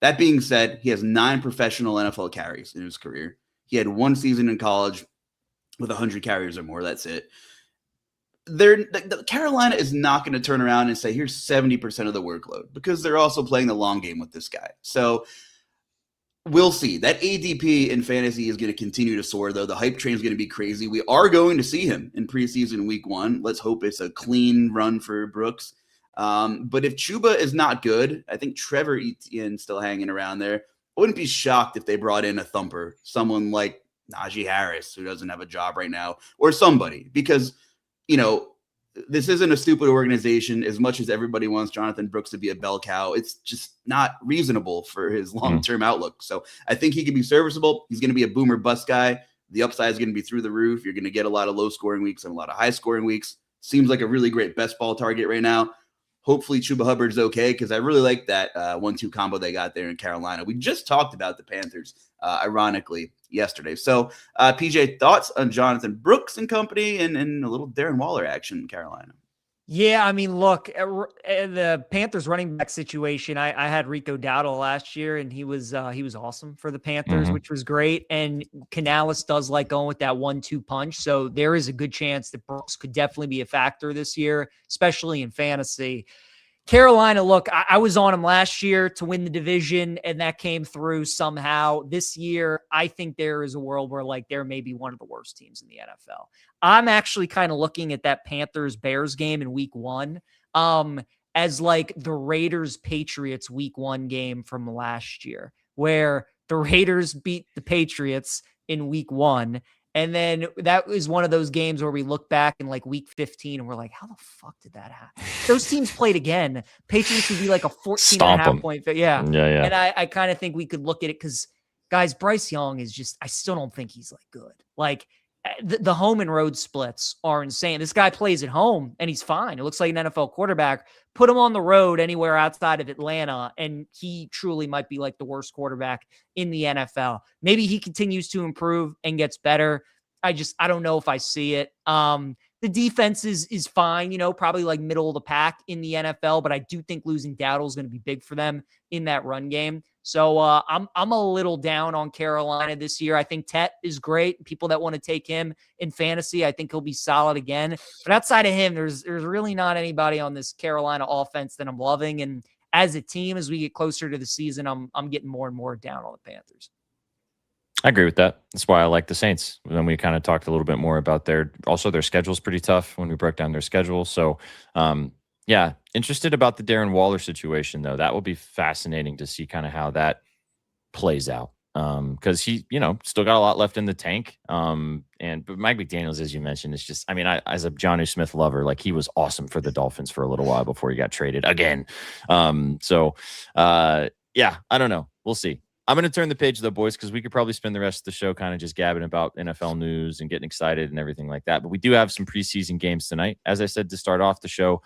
That being said, he has 9 professional NFL carries in his career. He had 1 season in college with 100 carries or more. That's it. Carolina is not going to turn around and say, here's 70% of the workload, because they're also playing the long game with this guy. So we'll see. That ADP in fantasy is going to continue to soar, though. The hype train is going to be crazy. We are going to see him in preseason week 1. Let's hope it's a clean run for Brooks. But if Chuba is not good, I think Trevor Etienne still hanging around there. I wouldn't be shocked if they brought in a thumper, someone like Najee Harris, who doesn't have a job right now, or somebody, because, this isn't a stupid organization. As much as everybody wants Jonathan Brooks to be a bell cow, it's just not reasonable for his long-term outlook. So I think he can be serviceable. He's going to be a boomer bust guy. The upside is going to be through the roof. You're going to get a lot of low-scoring weeks and a lot of high-scoring weeks. Seems like a really great best ball target right now. Hopefully Chuba Hubbard's okay, because I really like that 1-2 combo they got there in Carolina. We just talked about the Panthers, ironically, yesterday. So, PJ, thoughts on Jonathan Brooks and company and a little Darren Waller action in Carolina? Yeah, I mean, look, the Panthers running back situation, I had Rico Dowdle last year, and he was awesome for the Panthers, which was great. And Canales does like going with that 1-2 punch. So there is a good chance that Brooks could definitely be a factor this year, especially in fantasy. Carolina, look, I was on them last year to win the division, and that came through somehow. This year, I think there is a world where like they're maybe one of the worst teams in the NFL. I'm actually kind of looking at that Panthers-Bears game in week 1 as like the Raiders-Patriots week 1 game from last year, where the Raiders beat the Patriots in week 1. And then that was one of those games where we look back in like week 15 and we're like, how the fuck did that happen? Those teams played again. Patriots would be like a 14.5 point. Yeah. And I kind of think we could look at it because guys, Bryce Young is just, I still don't think he's like good. Like the home and road splits are insane. This guy plays at home and he's fine. It looks like an NFL quarterback. Put him on the road anywhere outside of Atlanta, and he truly might be like the worst quarterback in the NFL. Maybe he continues to improve and gets better. I don't know if I see it. The defense is fine, you know, probably like middle of the pack in the NFL, but I do think losing Dowdle is going to be big for them in that run game. So I'm a little down on Carolina this year. I think Tet is great. People that want to take him in fantasy, I think he'll be solid again. But outside of him, there's really not anybody on this Carolina offense that I'm loving. And as a team, as we get closer to the season, I'm getting more and more down on the Panthers. I agree with that. That's why I like the Saints. Then we kind of talked a little bit more about their schedule's pretty tough when we broke down their schedule. So, yeah, interested about the Darren Waller situation, though. That will be fascinating to see kind of how that plays out. Because he, you know, still got a lot left in the tank. But Mike McDaniels, as you mentioned, is just, I mean, as a Jonnu Smith lover, like he was awesome for the Dolphins for a little while before he got traded again. Yeah, I don't know. We'll see. I'm going to turn the page, though, boys, because we could probably spend the rest of the show kind of just gabbing about NFL news and getting excited and everything like that. But we do have some preseason games tonight. As I said to start off the show,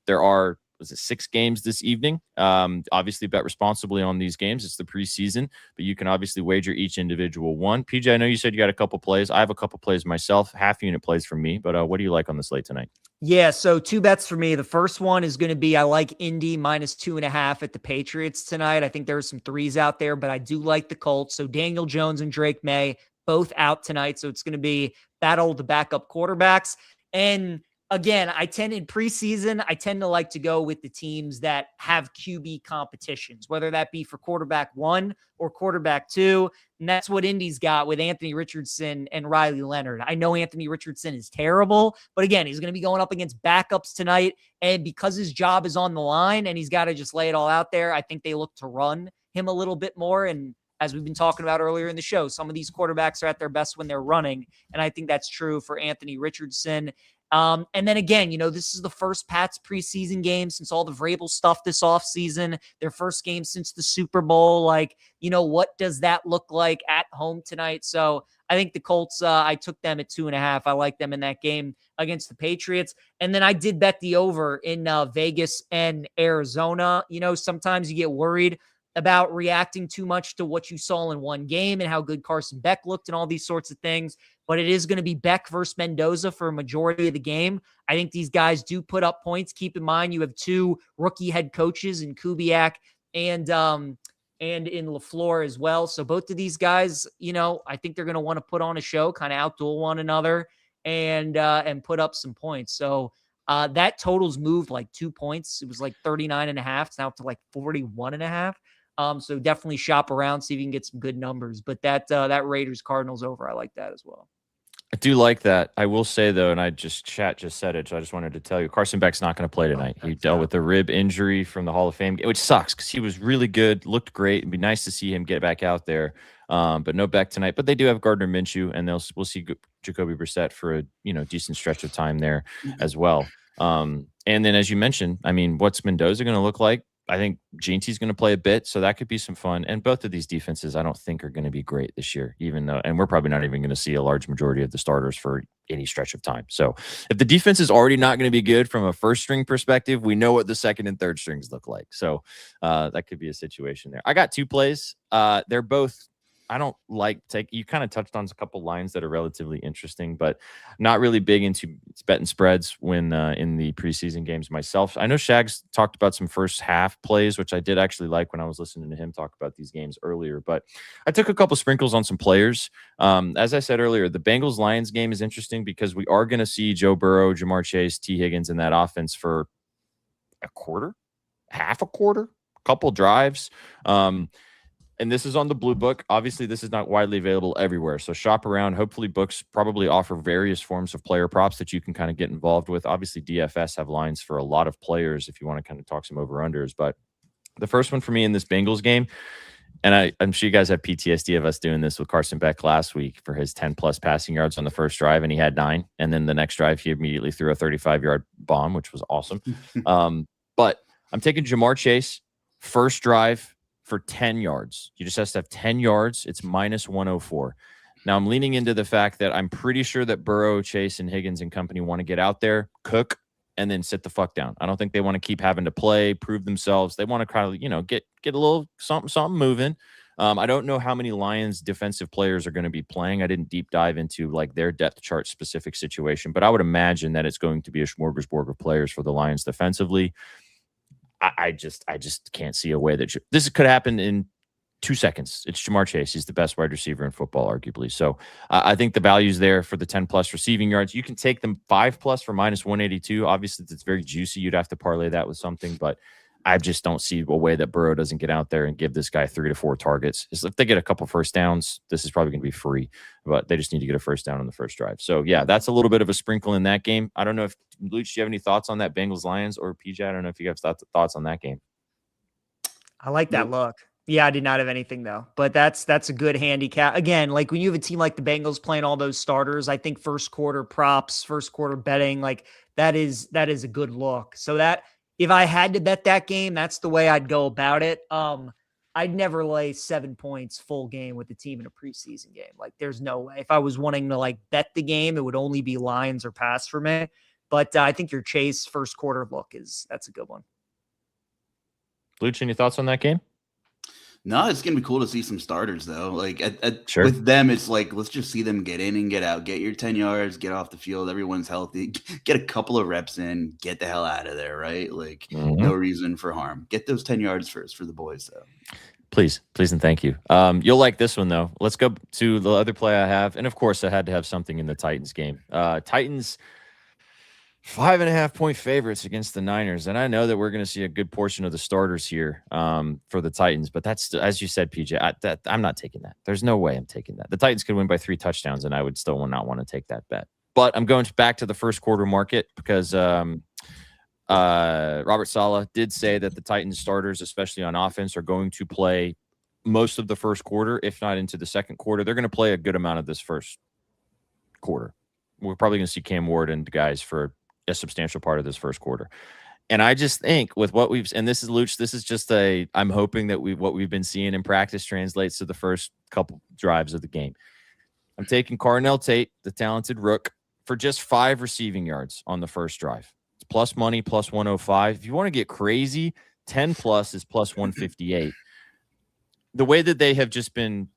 there are 6 games this evening. Obviously, bet responsibly on these games. It's the preseason, but you can obviously wager each individual one. PJ, I know you said you got a couple plays. I have a couple plays myself, half unit plays from me. But what do you like on the slate tonight? Yeah, so 2 bets for me. The first one is going to be I like Indy minus 2.5 at the Patriots tonight. I think there are some 3s out there, but I do like the Colts. So Daniel Jones and Drake May both out tonight. So it's going to be battle of the backup quarterbacks. And again, I tend to like to go with the teams that have QB competitions, whether that be for quarterback 1 or quarterback 2. And that's what Indy's got with Anthony Richardson and Riley Leonard. I know Anthony Richardson is terrible, but again, he's going to be going up against backups tonight. And because his job is on the line and he's got to just lay it all out there, I think they look to run him a little bit more. And as we've been talking about earlier in the show, some of these quarterbacks are at their best when they're running. And I think that's true for Anthony Richardson. And then again, you know, this is the first Pats preseason game since all the Vrabel stuff this offseason, their first game since the Super Bowl. Like, you know, what does that look like at home tonight? So I think the Colts, I took them at 2.5. I like them in that game against the Patriots. And then I did bet the over in Vegas and Arizona. You know, sometimes you get worried about reacting too much to what you saw in one game and how good Carson Beck looked and all these sorts of things. But it is going to be Beck versus Mendoza for a majority of the game. I think these guys do put up points. Keep in mind, you have 2 rookie head coaches in Kubiak and in LaFleur as well. So both of these guys, you know, I think they're going to want to put on a show, kind of outduel one another and put up some points. So that total's moved like 2 points. It was like 39.5. It's now up to like 41.5. So definitely shop around, see if you can get some good numbers. But that Raiders Cardinals over, I like that as well. I do like that. I will say, though, and chat just said it, so I just wanted to tell you, Carson Beck's not going to play tonight. He dealt with a rib injury from the Hall of Fame, which sucks because he was really good, looked great. It'd be nice to see him get back out there. But no Beck tonight. But they do have Gardner Minshew, and we'll see Jacoby Brissett for a decent stretch of time there as well. And then, as you mentioned, I mean, what's Mendoza going to look like? I think Ginty's going to play a bit, so that could be some fun. And both of these defenses, I don't think are going to be great this year, and we're probably not even going to see a large majority of the starters for any stretch of time. So if the defense is already not going to be good from a first string perspective, we know what the second and third strings look like. So that could be a situation there. I got 2 plays. They're both, I don't like you kind of touched on a couple lines that are relatively interesting, but not really big into betting spreads when in the preseason games myself. I know Shags talked about some first half plays, which I did actually like when I was listening to him talk about these games earlier, but I took a couple sprinkles on some players. As I said earlier, the Bengals-Lions game is interesting because we are going to see Joe Burrow, Jamar Chase, T. Higgins in that offense for a quarter, half a quarter, couple drives. And this is on the Blue Book. Obviously, this is not widely available everywhere. So shop around. Hopefully, books probably offer various forms of player props that you can kind of get involved with. Obviously, DFS have lines for a lot of players if you want to kind of talk some over-unders. But the first one for me in this Bengals game, and I'm sure you guys have PTSD of us doing this with Carson Beck last week for his 10-plus passing yards on the first drive, and he had 9. And then the next drive, he immediately threw a 35-yard bomb, which was awesome. But I'm taking Jamar Chase, first drive, for 10 yards. You just have to have 10 yards. It's minus 104. Now, I'm leaning into the fact that I'm pretty sure that Burrow, Chase, and Higgins and company want to get out there, cook, and then sit the fuck down. I don't think they want to keep having to play, prove themselves. They want to kind of, get a little something moving. I don't know how many Lions defensive players are going to be playing. I didn't deep dive into like their depth chart specific situation, but I would imagine that it's going to be a smorgasbord of players for the Lions defensively. I just can't see a way that this could happen in 2 seconds. It's Jamar Chase. He's the best wide receiver in football, arguably. So I think the value's there for the 10 plus receiving yards. You can take them 5 plus for minus 182. Obviously, it's very juicy. You'd have to parlay that with something, but I just don't see a way that Burrow doesn't get out there and give this guy 3 to 4 targets. If they get a couple first downs, this is probably going to be free, but they just need to get a first down on the first drive. So yeah, that's a little bit of a sprinkle in that game. I don't know if Luch, do you have any thoughts on that Bengals Lions, or PJ? I don't know if you have thoughts on that game. I like that look. Yeah, I did not have anything though, but that's a good handicap. Again, like when you have a team like the Bengals playing all those starters, I think first quarter props, first quarter betting, like that is a good look. So that if I had to bet that game, that's the way I'd go about it. I'd never lay 7 points full game with the team in a preseason game. Like there's no way. If I was wanting to like bet the game, it would only be Lions or pass for me. But I think your Chase first quarter look that's a good one. Luch, any thoughts on that game? No, it's going to be cool to see some starters, though. Like, Sure. With them, it's like, let's just see them get in and get out. Get your 10 yards, get off the field. Everyone's healthy. Get a couple of reps in. Get the hell out of there, right? Like, no reason for harm. Get those 10 yards first for the boys, though. Please, and thank you. You'll like this one, though. Let's go to the other play I have. And, of course, I had to have something in the Titans game. Titans 5.5 point favorites against the Niners. And I know that we're going to see a good portion of the starters here for the Titans, but that's, as you said, PJ, I'm not taking that. There's no way I'm taking that. The Titans could win by 3 touchdowns, and I would still not want to take that bet. But I'm going back to the first quarter market because Robert Saleh did say that the Titans starters, especially on offense, are going to play most of the first quarter, if not into the second quarter. They're going to play a good amount of this first quarter. We're probably going to see Cam Ward and guys for a substantial part of this first quarter. And I just think with what and this is Luch, this is just I'm hoping that what we've been seeing in practice translates to the first couple drives of the game. I'm taking Carnell Tate, the talented rook, for just 5 receiving yards on the first drive. It's plus money, plus 105. If you want to get crazy, 10 plus is plus 158. The way that they have just been,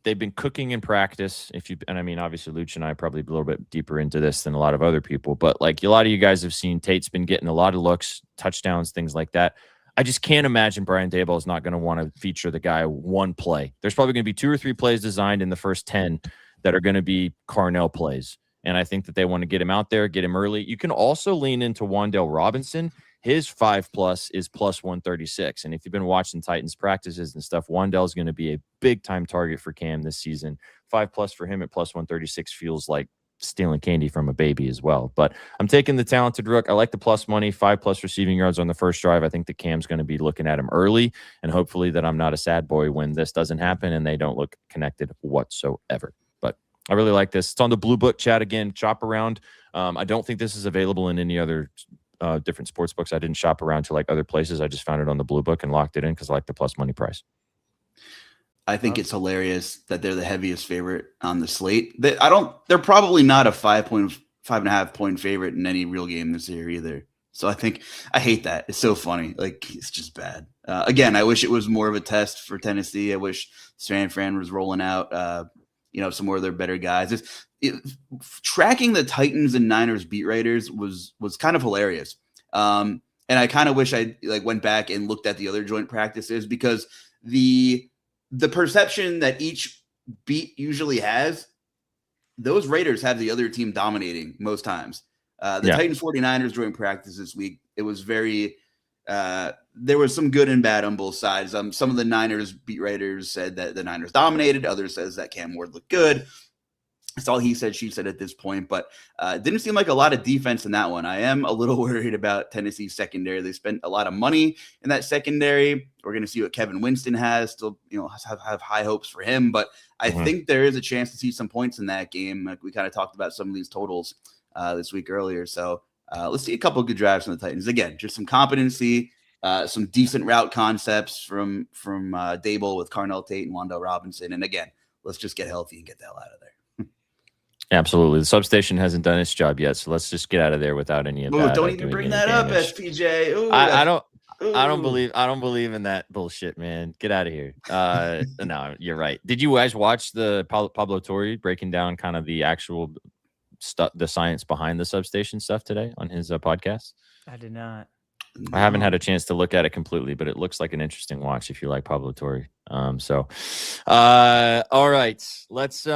they've been cooking in practice. And I mean, obviously, Luch and I are probably a little bit deeper into this than a lot of other people, but like a lot of you guys have seen, Tate's been getting a lot of looks, touchdowns, things like that. I just can't imagine Brian Daboll is not going to want to feature the guy one play. There's probably going to be 2 or 3 plays designed in the first 10 that are going to be Carnell plays. And I think that they want to get him out there, get him early. You can also lean into Wan'Dale Robinson. His 5 plus is plus 136. And if you've been watching Titans practices and stuff, Wan'Dale is going to be a big time target for Cam this season. 5 plus for him at plus 136 feels like stealing candy from a baby as well. But I'm taking the talented rook. I like the plus money, 5 plus receiving yards on the first drive. I think that Cam's going to be looking at him early, and hopefully that I'm not a sad boy when this doesn't happen and they don't look connected whatsoever. But I really like this. It's on the Blue Book chat again. Shop around. I don't think this is available in any other different sports books. I didn't shop around to like other places. I just found it on the Blue Book and locked it in because I like the plus money price. I think it's hilarious that they're the heaviest favorite on the slate. They're probably not a 5.5 point favorite in any real game this year either. So I hate that. It's so funny. Like, it's just bad. Again, I wish it was more of a test for Tennessee. I wish San Fran was rolling out, some more of their better guys. Tracking the Titans and Niners beat writers was kind of hilarious. And I kind of wish I went back and looked at the other joint practices, because the perception that each beat usually has, those Raiders have the other team dominating most times. Titans 49ers joint practice this week, it was very there was some good and bad on both sides. Some of the Niners beat writers said that the Niners dominated. Others says that Cam Ward looked good. It's all he said, she said at this point, but it didn't seem like a lot of defense in that one. I am a little worried about Tennessee's secondary. They spent a lot of money in that secondary. We're going to see what Kevin Winston has. Still, have high hopes for him, but I think there is a chance to see some points in that game. Like we kind of talked about some of these totals this week earlier. So let's see a couple of good drives from the Titans. Again, just some competency. some decent route concepts from Dable with Carnell Tate and Wandell Robinson. And again, let's just get healthy and get the hell out of there. Absolutely. The substation hasn't done its job yet, so let's just get out of there without any of that. Don't even bring that damage. up, SPJ. Ooh, I don't believe in that bullshit, man. Get out of here. No, you're right. Did you guys watch the Pablo Torre breaking down kind of the actual stuff, the science behind the substation stuff today on his podcast? I did not. I haven't had a chance to look at it completely, but it looks like an interesting watch if you like Pablo Torre. All right, let's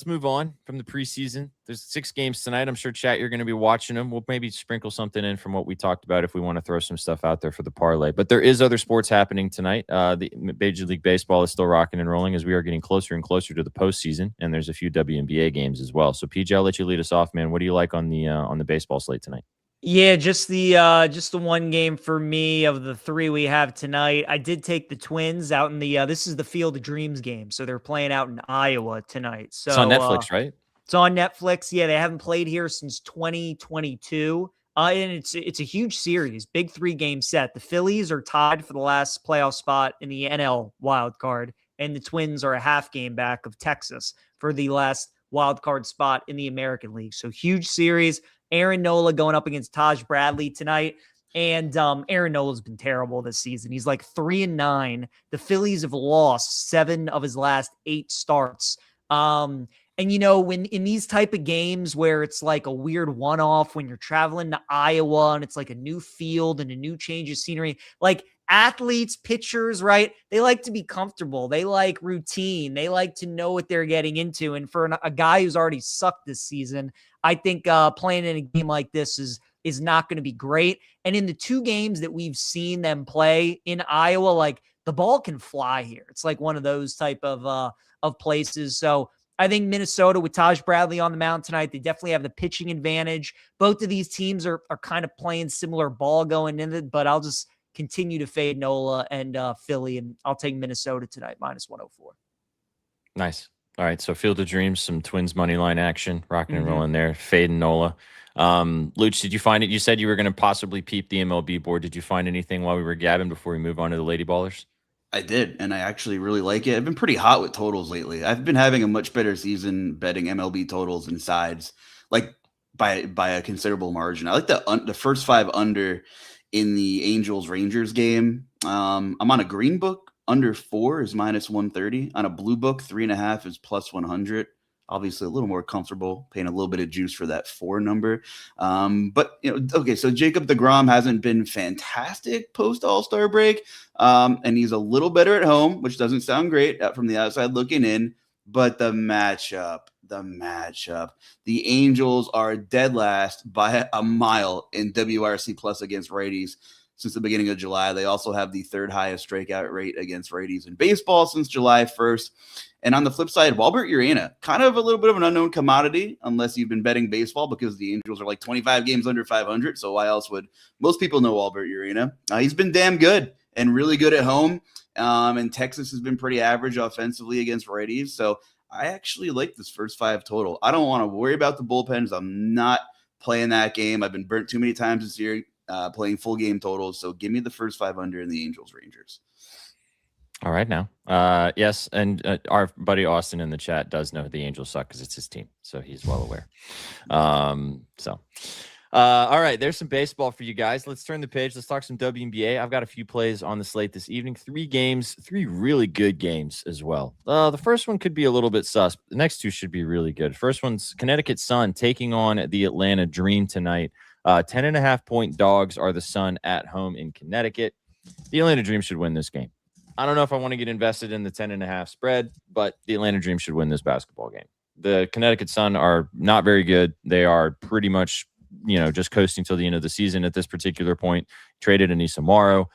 move on from the preseason. There's 6 games tonight. I'm sure, chat, you're going to be watching them. We'll maybe sprinkle something in from what we talked about if we want to throw some stuff out there for the parlay. But there is other sports happening tonight. The Major League Baseball is still rocking and rolling as we are getting closer and closer to the postseason, and there's a few WNBA games as well. So, PJ, I'll let you lead us off, man. What do you like on the baseball slate tonight? Yeah, just the one game for me of the 3 we have tonight. I did take the Twins out in the this is the Field of Dreams game, so they're playing out in Iowa tonight. So it's on Netflix, right? It's on Netflix. Yeah, they haven't played here since 2022. And it's a huge series, big 3-game set. The Phillies are tied for the last playoff spot in the NL wild card, and the Twins are a half game back of Texas for the last wild card spot in the American League. So huge series. Aaron Nola going up against Taj Bradley tonight. And Aaron Nola's been terrible this season. He's like 3-9. The Phillies have lost 7 of his last 8 starts. And, you know, when in these type of games where it's like a weird one-off, when you're traveling to Iowa and it's like a new field and a new change of scenery, like athletes, pitchers, right? They like to be comfortable. They like routine. They like to know what they're getting into. And for a guy who's already sucked this season, I think playing in a game like this is not going to be great. And in the 2 games that we've seen them play in Iowa, like the ball can fly here. It's like one of those type of places. So I think Minnesota with Taj Bradley on the mound tonight, they definitely have the pitching advantage. Both of these teams are kind of playing similar ball going in it, but I'll just continue to fade Nola and Philly, and I'll take Minnesota tonight, -104. Nice. All right, so Field of Dreams, some Twins money line action, rocking and rolling there. Fade and Nola. Luch, did you find it? You said you were going to possibly peep the MLB board. Did you find anything while we were gabbing before we move on to the Lady Ballers? I did, and I actually really like it. I've been pretty hot with totals lately. I've been having a much better season betting MLB totals and sides, like by a considerable margin. I like the first 5 under in the Angels-Rangers game. I'm on a green book. Under 4 is -130. On a blue book, 3.5 is +100. Obviously, a little more comfortable paying a little bit of juice for that 4 number. But, you know, okay, so Jacob deGrom hasn't been fantastic post All-Star break, and he's a little better at home, which doesn't sound great from the outside looking in. But the matchup. The Angels are dead last by a mile in WRC plus against righties since the beginning of July. They also have the 3rd highest strikeout rate against righties in baseball since July 1st. And on the flip side, Walbert Urena, kind of a little bit of an unknown commodity, unless you've been betting baseball, because the Angels are like 25 games under 500. So why else would most people know Walbert Urena? He's been damn good and really good at home. And Texas has been pretty average offensively against righties. So I actually like this first 5 total. I don't want to worry about the bullpens. I'm not playing that game. I've been burnt too many times this year playing full game totals. So give me the first 5 under in the Angels-Rangers. All right now. Yes, and our buddy Austin in the chat does know the Angels suck because it's his team. So he's well aware. All right, there's some baseball for you guys. Let's turn the page. Let's talk some WNBA. I've got a few plays on the slate this evening. 3 games, 3 really good games as well. The first one could be a little bit sus. The next 2 should be really good. First one's Connecticut Sun taking on the Atlanta Dream tonight. 10.5-point dogs are the Sun at home in Connecticut. The Atlanta Dream should win this game. I don't know if I want to get invested in the 10.5 spread, but the Atlanta Dream should win this basketball game. The Connecticut Sun are not very good. They are pretty much, just coasting till the end of the season at this particular point. Traded Anissa Morrow.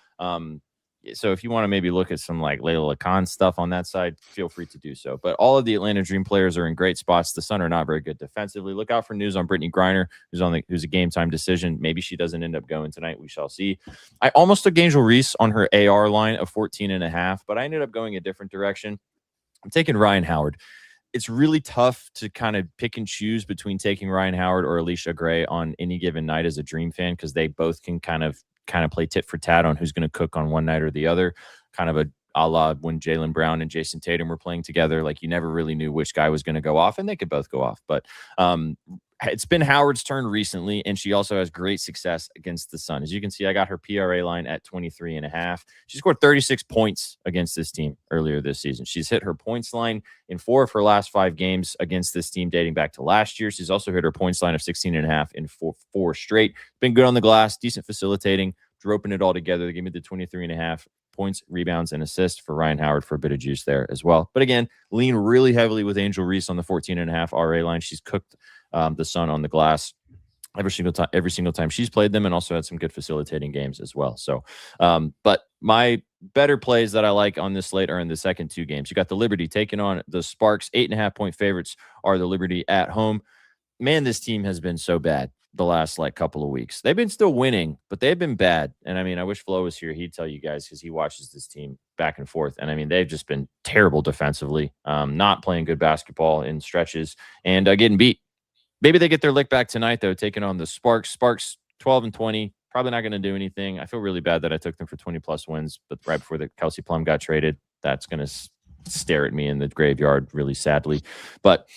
So if you want to maybe look at some like Layla Khan stuff on that side, feel free to do so. But all of the Atlanta Dream players are in great spots. The Sun are not very good defensively. Look out for news on Brittany Griner, who's a game time decision. Maybe she doesn't end up going tonight. We shall see. I almost took Angel Reese on her AR line of 14.5, but I ended up going a different direction. I'm taking Ryan Howard. It's really tough to kind of pick and choose between taking Ryan Howard or Alicia Gray on any given night as a Dream fan, because they both can kind of kind of play tit for tat on who's going to cook on one night or the other, kind of a la when Jaylen Brown and Jason Tatum were playing together. Like, you never really knew which guy was going to go off, and they could both go off. But it's been Howard's turn recently, and she also has great success against the Sun. As you can see, I got her PRA line at 23.5. She scored 36 points against this team earlier this season. She's hit her points line in 4 of her last 5 games against this team dating back to last year. She's also hit her points line of 16.5 in four straight. Been good on the glass, decent facilitating, roping it all together. They gave me the 23.5 points, rebounds, and assists for Ryan Howard for a bit of juice there as well. But again, lean really heavily with Angel Reese on the 14.5 RA line. She's cooked the Sun on the glass every single time she's played them, and also had some good facilitating games as well. So, but my better plays that I like on this slate are in the second 2 games. You got the Liberty taking on the Sparks. 8.5 point favorites are the Liberty at home. Man, this team has been so bad the last couple of weeks. They've been still winning, but they've been bad. And I mean, I wish Flo was here. He'd tell you guys, because he watches this team back and forth. And I mean, they've just been terrible defensively, not playing good basketball in stretches, and getting beat. Maybe they get their lick back tonight, though, taking on the Sparks. Sparks 12-20, probably not going to do anything. I feel really bad that I took them for 20-plus wins, but right before the Kelsey Plum got traded, that's going to stare at me in the graveyard really sadly. But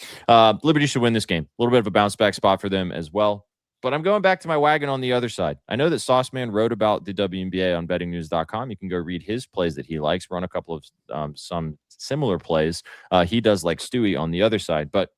Liberty should win this game. A little bit of a bounce-back spot for them as well. But I'm going back to my wagon on the other side. I know that Sauceman wrote about the WNBA on bettingnews.com. You can go read his plays that he likes. Run a couple of some similar plays. He does like Stewie on the other side. But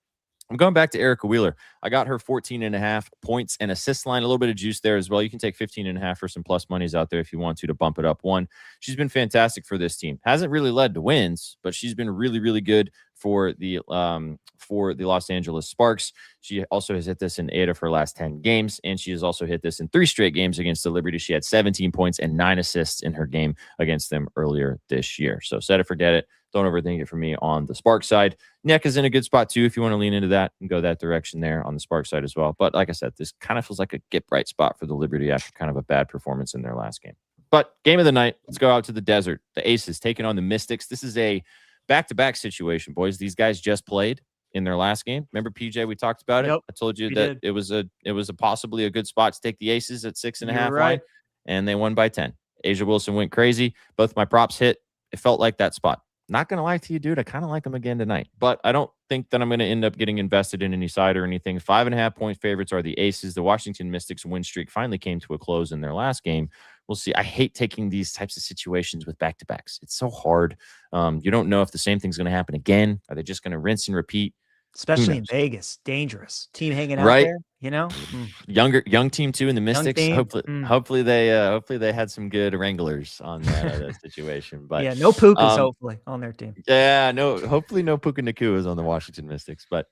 I'm going back to Erica Wheeler. I got her 14.5 points and assist line, a little bit of juice there as well. You can take 15.5 for some plus monies out there if you want to bump it up one. She's been fantastic for this team. Hasn't really led to wins, but she's been really, really good for the Los Angeles Sparks. She also has hit this in 8 of her last 10 games, and she has also hit this in 3 straight games against the Liberty. She had 17 points and 9 assists in her game against them earlier this year. So set it, forget it. Don't overthink it for me on the Sparks side. Neck is in a good spot too if you want to lean into that and go that direction there on the Sparks side as well. But like I said, this kind of feels like a get right spot for the Liberty after kind of a bad performance in their last game. But game of the night, let's go out to the desert. The Aces taking on the Mystics. This is a back-to-back situation, boys. These guys just played in their last game. Remember, PJ, we talked about it. Yep, I told you that it was a possibly a good spot to take the Aces at 6.5 line, and they won by 10. Asia Wilson went crazy. Both my props hit. It felt like that spot. Not going to lie to you, dude. I kind of like them again tonight, but I don't think that I'm going to end up getting invested in any side or anything. 5.5 point favorites are the Aces. The Washington Mystics win streak finally came to a close in their last game. We'll see. I hate taking these types of situations with back-to-backs. It's so hard. You don't know if the same thing's going to happen again. Are they just going to rinse and repeat? Especially in Vegas. Dangerous. Team hanging out there, you know? Young team too in the Mystics. Hopefully they had some good wranglers on that situation. But yeah, no Pukas hopefully on their team. Yeah, hopefully no Puka Nakuas on the Washington Mystics. But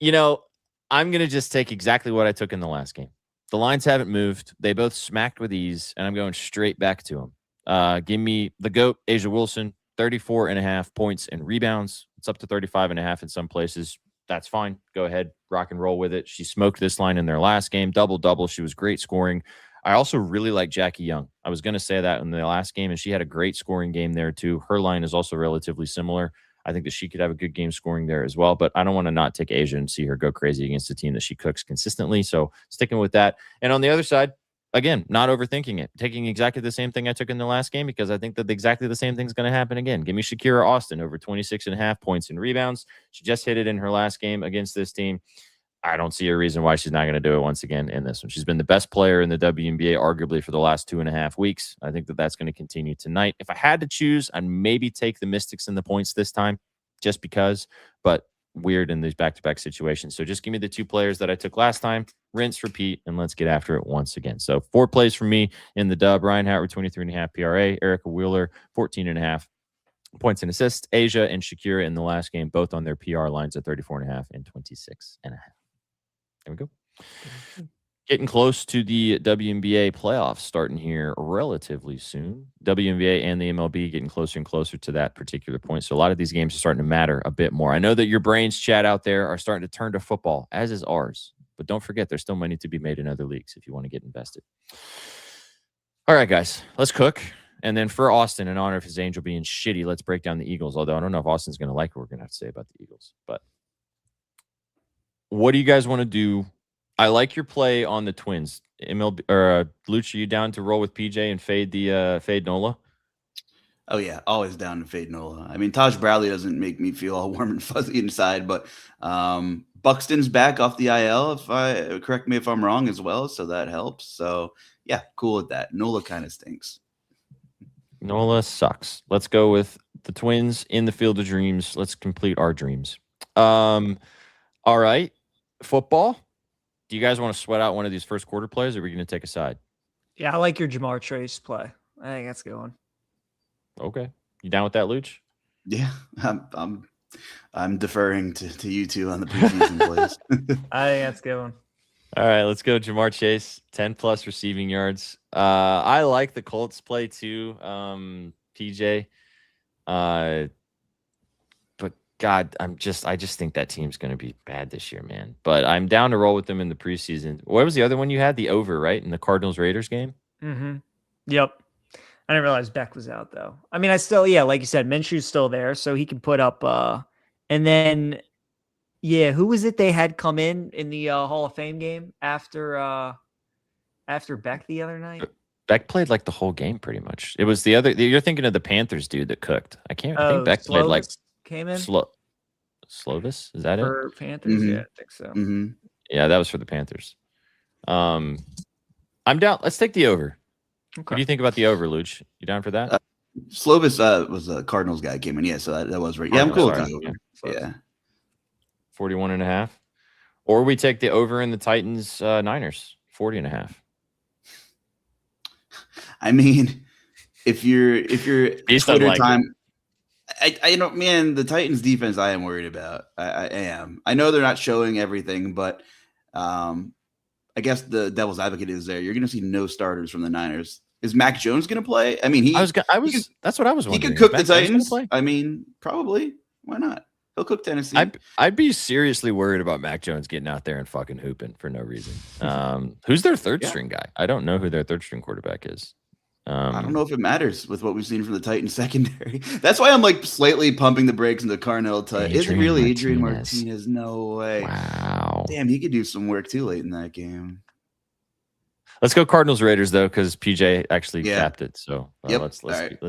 I'm gonna just take exactly what I took in the last game. The lines haven't moved. They both smacked with ease, and I'm going straight back to them. Give me the GOAT, Asia Wilson, 34.5 points and rebounds. It's up to 35.5 in some places. That's fine. Go ahead, rock and roll with it. She smoked this line in their last game, double-double. She was great scoring. I also really like Jackie Young. I was going to say that in the last game, and she had a great scoring game there too. Her line is also relatively similar. I think that she could have a good game scoring there as well, but I don't want to not take Asia and see her go crazy against a team that she cooks consistently. So sticking with that. And on the other side, again, not overthinking it, taking exactly the same thing I took in the last game because I think that exactly the same thing's going to happen again. Give me Shakira Austin over 26.5 points and rebounds. She just hit it in her last game against this team. I don't see a reason why she's not going to do it once again in this one. She's been the best player in the WNBA, arguably, for the last 2.5 weeks. I think that that's going to continue tonight. If I had to choose, I'd maybe take the Mystics in the points this time just because, but weird in these back-to-back situations. So just give me the 2 players that I took last time, rinse, repeat, and let's get after it once again. So 4 plays for me in the dub. Ryan Howard, 23.5 PRA. Erica Wheeler, 14.5 points and assists. Asia and Shakira in the last game, both on their PR lines at 34.5 and 26.5. There we go. Getting close to the WNBA playoffs starting here relatively soon. WNBA and the MLB getting closer and closer to that particular point. So a lot of these games are starting to matter a bit more. I know that your brains, chat out there, are starting to turn to football, as is ours. But don't forget, there's still money to be made in other leagues if you want to get invested. All right, guys, let's cook. And then for Austin, in honor of his Angel being shitty, let's break down the Eagles. Although I don't know if Austin's going to like what we're going to have to say about the Eagles. But what do you guys want to do? I like your play on the Twins, MLB or Luch, are you down to roll with PJ and fade Nola? Oh yeah, always down to fade Nola. I mean, Taj Bradley doesn't make me feel all warm and fuzzy inside, but Buxton's back off the IL. Correct me if I'm wrong as well, so that helps. So yeah, cool with that. Nola kind of stinks. Nola sucks. Let's go with the Twins in the Field of Dreams. Let's complete our dreams. All right, football. Do you guys want to sweat out one of these first quarter plays, or are we going to take a side? Yeah, I like your Jamar Chase play. I think that's a good one. Okay, you down with that, Luch? Yeah, I'm deferring to you two on the preseason plays. I think that's a good one. All right, let's go. Jamar Chase, 10+ receiving yards. I like the Colts play too, PJ. But God, I just think that team's going to be bad this year, man. But I'm down to roll with them in the preseason. What was the other one you had? The over, right? In the Cardinals-Raiders game? Mm-hmm. Yep. I didn't realize Beck was out, though. I mean, like you said, Minshew's still there, so he can put up. And then, yeah, who was it they had come in the Hall of Fame game after Beck the other night? Beck played like the whole game, pretty much. It was the other. You're thinking of the Panthers dude that cooked. I think Beck played like came in. Slovis, is that for it? Panthers? Mm-hmm. Yeah, I think so. Mm-hmm. Yeah, that was for the Panthers. I'm down. Let's take the over. Okay. What do you think about the over, Luch? You down for that? Slovis was a Cardinals guy came in. Yeah, so that was right. Yeah, I'm cool with the over. Yeah. 41.5. Or we take the over in the Titans Niners, 40.5. I mean, if you're Twitter time, I don't, man, the Titans defense I am worried about. I am. I know they're not showing everything, but I guess the devil's advocate is there. You're going to see no starters from the Niners. Is Mac Jones going to play? I mean, that's what I was wondering. He could cook the Titans. I mean, probably. Why not? He'll cook Tennessee. I'd be seriously worried about Mac Jones getting out there and fucking hooping for no reason. Who's their third string guy? I don't know who their third string quarterback is. I don't know if it matters with what we've seen from the Titans secondary. That's why I'm like slightly pumping the brakes into Carnell. Is it really Adrian Martinez? No way. Wow. Damn, he could do some work too late in that game. Let's go Cardinals Raiders though, because PJ actually capped it. So let's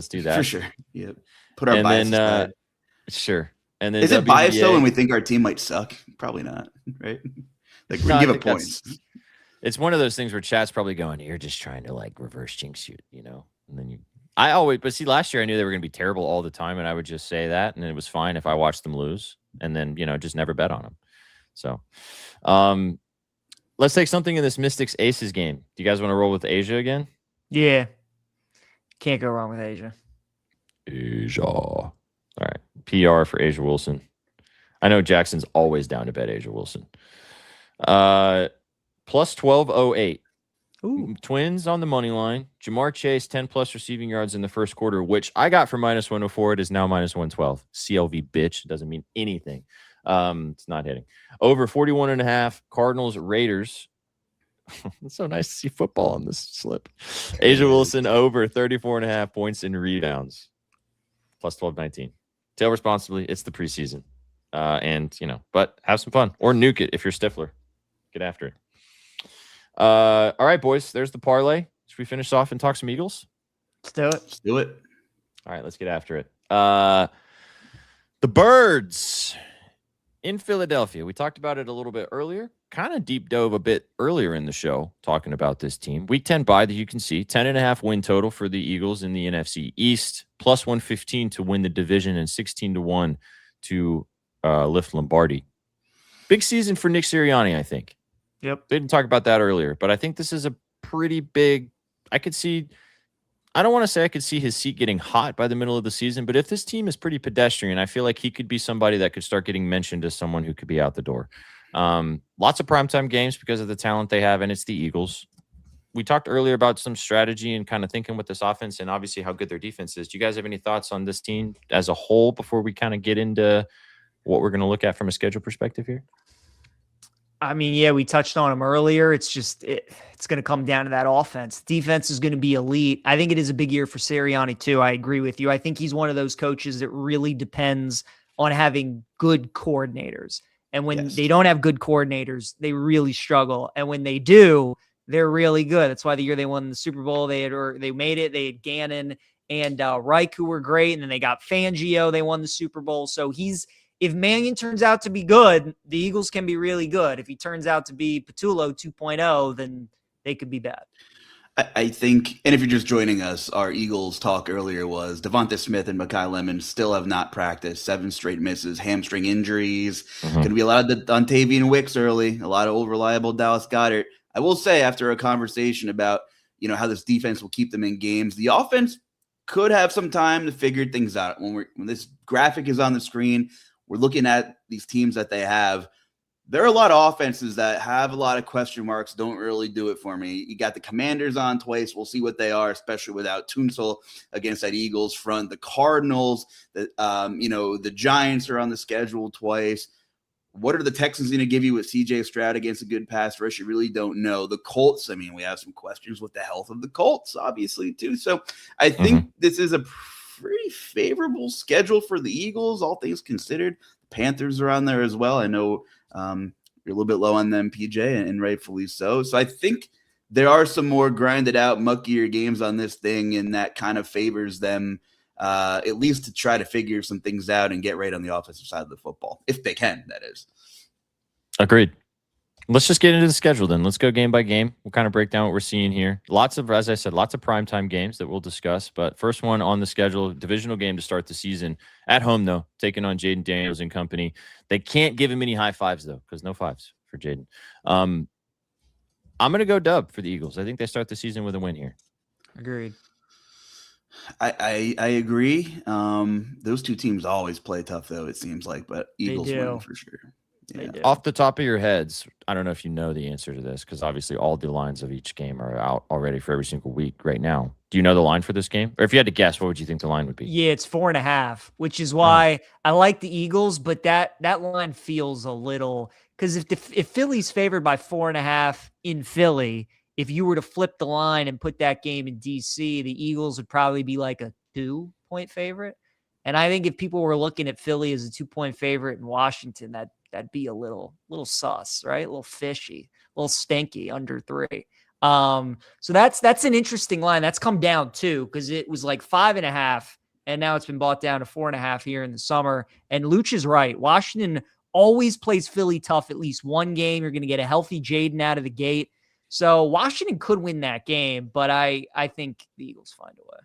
do that for sure. Yep. Put our bias aside. Sure. And then is it biased though when we think our team might suck? Probably not, right? Like we give it points. It's one of those things where chat's probably going, you're just trying to like reverse jinx you, you know? And then but see, last year I knew they were going to be terrible all the time, and I would just say that, and it was fine if I watched them lose, and then, just never bet on them. So, let's take something in this Mystics Aces game. Do you guys want to roll with Asia again? Yeah. Can't go wrong with Asia. Asia. All right. PR for Asia Wilson. I know Jackson's always down to bet Asia Wilson. Plus 1208. Ooh. Twins on the money line. Jamar Chase, 10+ receiving yards in the first quarter, which I got for minus 104. It is now minus 112. CLV bitch. It doesn't mean anything. It's not hitting. Over 41.5. Cardinals, Raiders. It's so nice to see football on this slip. Asia Wilson over 34.5 points in rebounds. Plus 1219. Tail responsibly. It's the preseason. But have some fun. Or nuke it if you're Stifler. Get after it. All right, boys. There's the parlay. Should we finish off and talk some Eagles? Let's do it. Let's do it. All right, let's get after it. The Birds in Philadelphia. We talked about it a little bit earlier. Kind of deep dove a bit earlier in the show talking about this team. Week 10 bye that you can see. 10.5 win total for the Eagles in the NFC East. Plus 115 to win the division and 16-1 to lift Lombardi. Big season for Nick Sirianni, I think. Yep. Didn't talk about that earlier, but I think this is a pretty big. I don't want to say I could see his seat getting hot by the middle of the season, but if this team is pretty pedestrian, I feel like he could be somebody that could start getting mentioned as someone who could be out the door. Lots of primetime games because of the talent they have, and it's the Eagles. We talked earlier about some strategy and kind of thinking with this offense and obviously how good their defense is. Do you guys have any thoughts on this team as a whole before we kind of get into what we're going to look at from a schedule perspective here? I mean, yeah, we touched on him earlier. It's just it's going to come down to that offense. Defense is going to be elite. I think it is a big year for Sirianni too. I agree with you. I think he's one of those coaches that really depends on having good coordinators. And when they don't have good coordinators, they really struggle. And when they do, they're really good. That's why the year they won the Super Bowl, they made it. They had Gannon and Reich, who were great, and then they got Fangio. They won the Super Bowl. So if Mannion turns out to be good, the Eagles can be really good. If he turns out to be Patullo 2.0, then they could be bad. I think, and if you're just joining us, our Eagles talk earlier was Devonta Smith and Mekhi Lemon still have not practiced. 7 straight misses, hamstring injuries. Going to be a lot of Dontavian Wicks early, a lot of old reliable Dallas Goedert. I will say, after a conversation about how this defense will keep them in games, the offense could have some time to figure things out. When this graphic is on the screen, we're looking at these teams that they have. There are a lot of offenses that have a lot of question marks, don't really do it for me. You got the Commanders on twice. We'll see what they are, especially without Tunsil against that Eagles front. The Cardinals, the Giants are on the schedule twice. What are the Texans going to give you with CJ Stroud against a good pass rush? You really don't know. The Colts, we have some questions with the health of the Colts, obviously, too. So I think this is a pretty favorable schedule for the Eagles, all things considered. The Panthers are on there as well. I know you're a little bit low on them, PJ, and rightfully so. So I think there are some more grinded out, muckier games on this thing, and that kind of favors them at least to try to figure some things out and get right on the offensive side of the football, if they can, that is. Agreed. Let's just get into the schedule then. Let's go game by game. We'll kind of break down what we're seeing here. As I said, lots of primetime games that we'll discuss. But first one on the schedule, divisional game to start the season. At home, though, taking on Jaden Daniels and company. They can't give him any high fives, though, because no fives for Jaden. I'm going to go dub for the Eagles. I think they start the season with a win here. Agreed. I agree. Those two teams always play tough, though, it seems like. But Eagles win for sure. Yeah. Off the top of your heads, I don't know if you know the answer to this because obviously all the lines of each game are out already for every single week right now. Do you know the line for this game? Or if you had to guess, what would you think the line would be? Yeah, it's 4.5, which is why I like the Eagles, but that line feels a little because if Philly's favored by 4.5 in Philly, if you were to flip the line and put that game in DC, the Eagles would probably be like a 2-point favorite. And I think if people were looking at Philly as a 2-point favorite in Washington, that'd be a little sus, right? A little fishy, a little stinky under 3. So that's an interesting line. That's come down too, because it was like 5.5, and now it's been bought down to 4.5 here in the summer. And Luch is right. Washington always plays Philly tough at least one game. You're going to get a healthy Jaden out of the gate. So Washington could win that game, but I think the Eagles find a way.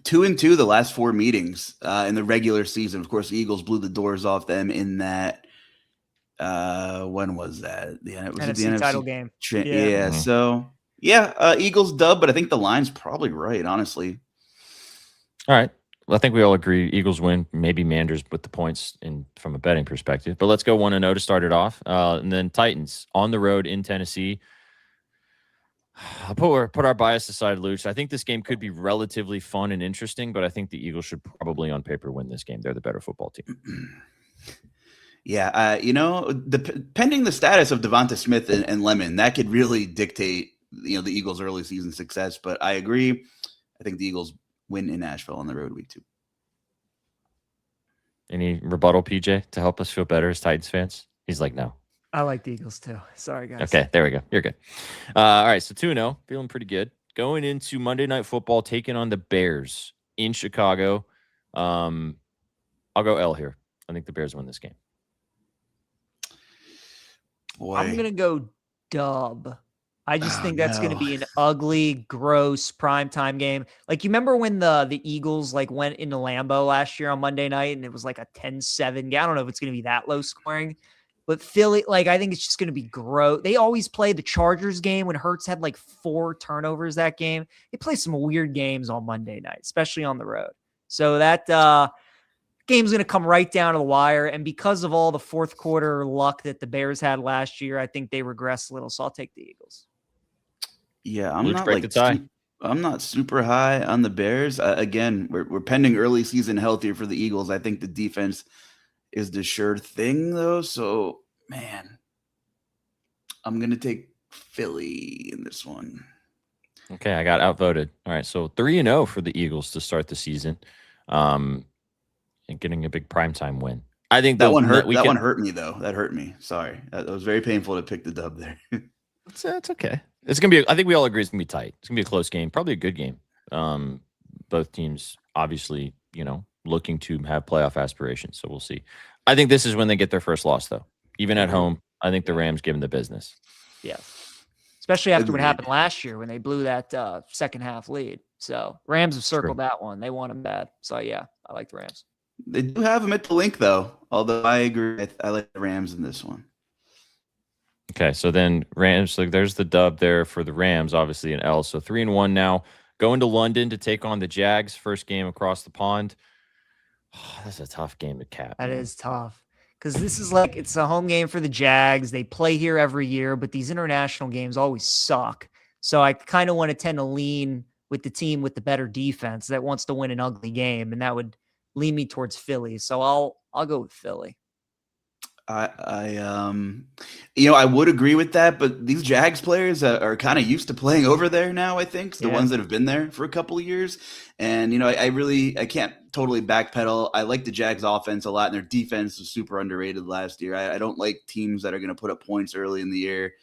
2-2 the last 4 meetings in the regular season. Of course, the Eagles blew the doors off them in that. When was that? The NFC title game. Yeah. So Eagles dub, but I think the line's probably right, honestly. All right. Well, I think we all agree Eagles win. Maybe Manders with the points from a betting perspective. But let's go 1-0 to start it off. And then Titans on the road in Tennessee. I'll put our bias aside, Luch. I think this game could be relatively fun and interesting, but I think the Eagles should probably on paper win this game. They're the better football team. Yeah, pending the status of Devonta Smith and Lemon, that could really dictate, the Eagles' early season success. But I agree. I think the Eagles win in Nashville on the road week 2. Any rebuttal, PJ, to help us feel better as Titans fans? He's like, no. I like the Eagles too. Sorry, guys. Okay, there we go. You're good. All right, so 2-0, feeling pretty good. Going into Monday Night Football, taking on the Bears in Chicago. I'll go L here. I think the Bears win this game. Boy. I'm going to go dub. I just think that's going to be an ugly, gross primetime game. Like, you remember when the Eagles went into Lambeau last year on Monday night and it was like a 10-7 game? I don't know if it's going to be that low scoring. But Philly, I think it's just going to be gross. They always play the Chargers game when Hurts had 4 turnovers that game. They play some weird games on Monday night, especially on the road. So that game's going to come right down to the wire. And because of all the fourth quarter luck that the Bears had last year, I think they regress a little. So I'll take the Eagles. Yeah, I'm not super high on the Bears. Again, we're pending early season healthier for the Eagles. I think the defense is the sure thing, though. So, man, I'm going to take Philly in this one. Okay, I got outvoted. All right, so 3-0 for the Eagles to start the season, and getting a big primetime win. I think that one hurt. That one hurt me, though. That hurt me. Sorry, that was very painful to pick the dub there. It's okay. It's gonna be. I think we all agree it's gonna be tight. It's gonna be a close game, probably a good game. Both teams obviously, looking to have playoff aspirations. So we'll see. I think this is when they get their first loss, though. Even at home, I think the Rams give them the business. Yeah. Especially after what Agreed. happened last year when they blew that second half lead. So Rams have circled True. that one. They won them bad. So yeah, I like the Rams. They do have them at the link, though. Although I agree, I like the Rams in this one. Okay, so then Rams. So there's the dub there for the Rams. Obviously an L. So 3-1 now. Going to London to take on the Jags. First game across the pond. Oh, that's a tough game to cap. That is tough because this is like it's a home game for the Jags. They play here every year, but these international games always suck. So I kind of want to tend to lean with the team with the better defense that wants to win an ugly game, and that would lean me towards Philly. So I'll go with Philly. I would agree with that, but these Jags players are kind of used to playing over there now. I think the ones that have been there for a couple of years, and I can't totally backpedal. I like the Jags offense a lot, and their defense was super underrated last year. I don't like teams that are going to put up points early in the year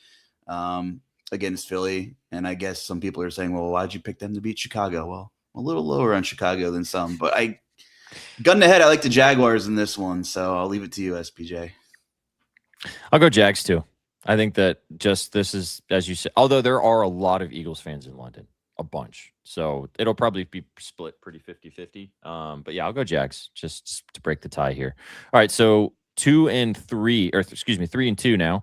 against Philly, and I guess some people are saying, well, why'd you pick them to beat Chicago? Well, a little lower on Chicago than some, but gun to head, I like the Jaguars in this one, so I'll leave it to you, SPJ. I'll go Jags too. I think that this is, as you said, although there are a lot of Eagles fans in London, a bunch. So it'll probably be split pretty 50-50. But yeah, I'll go Jags just to break the tie here. All right. So 3 and 2 now.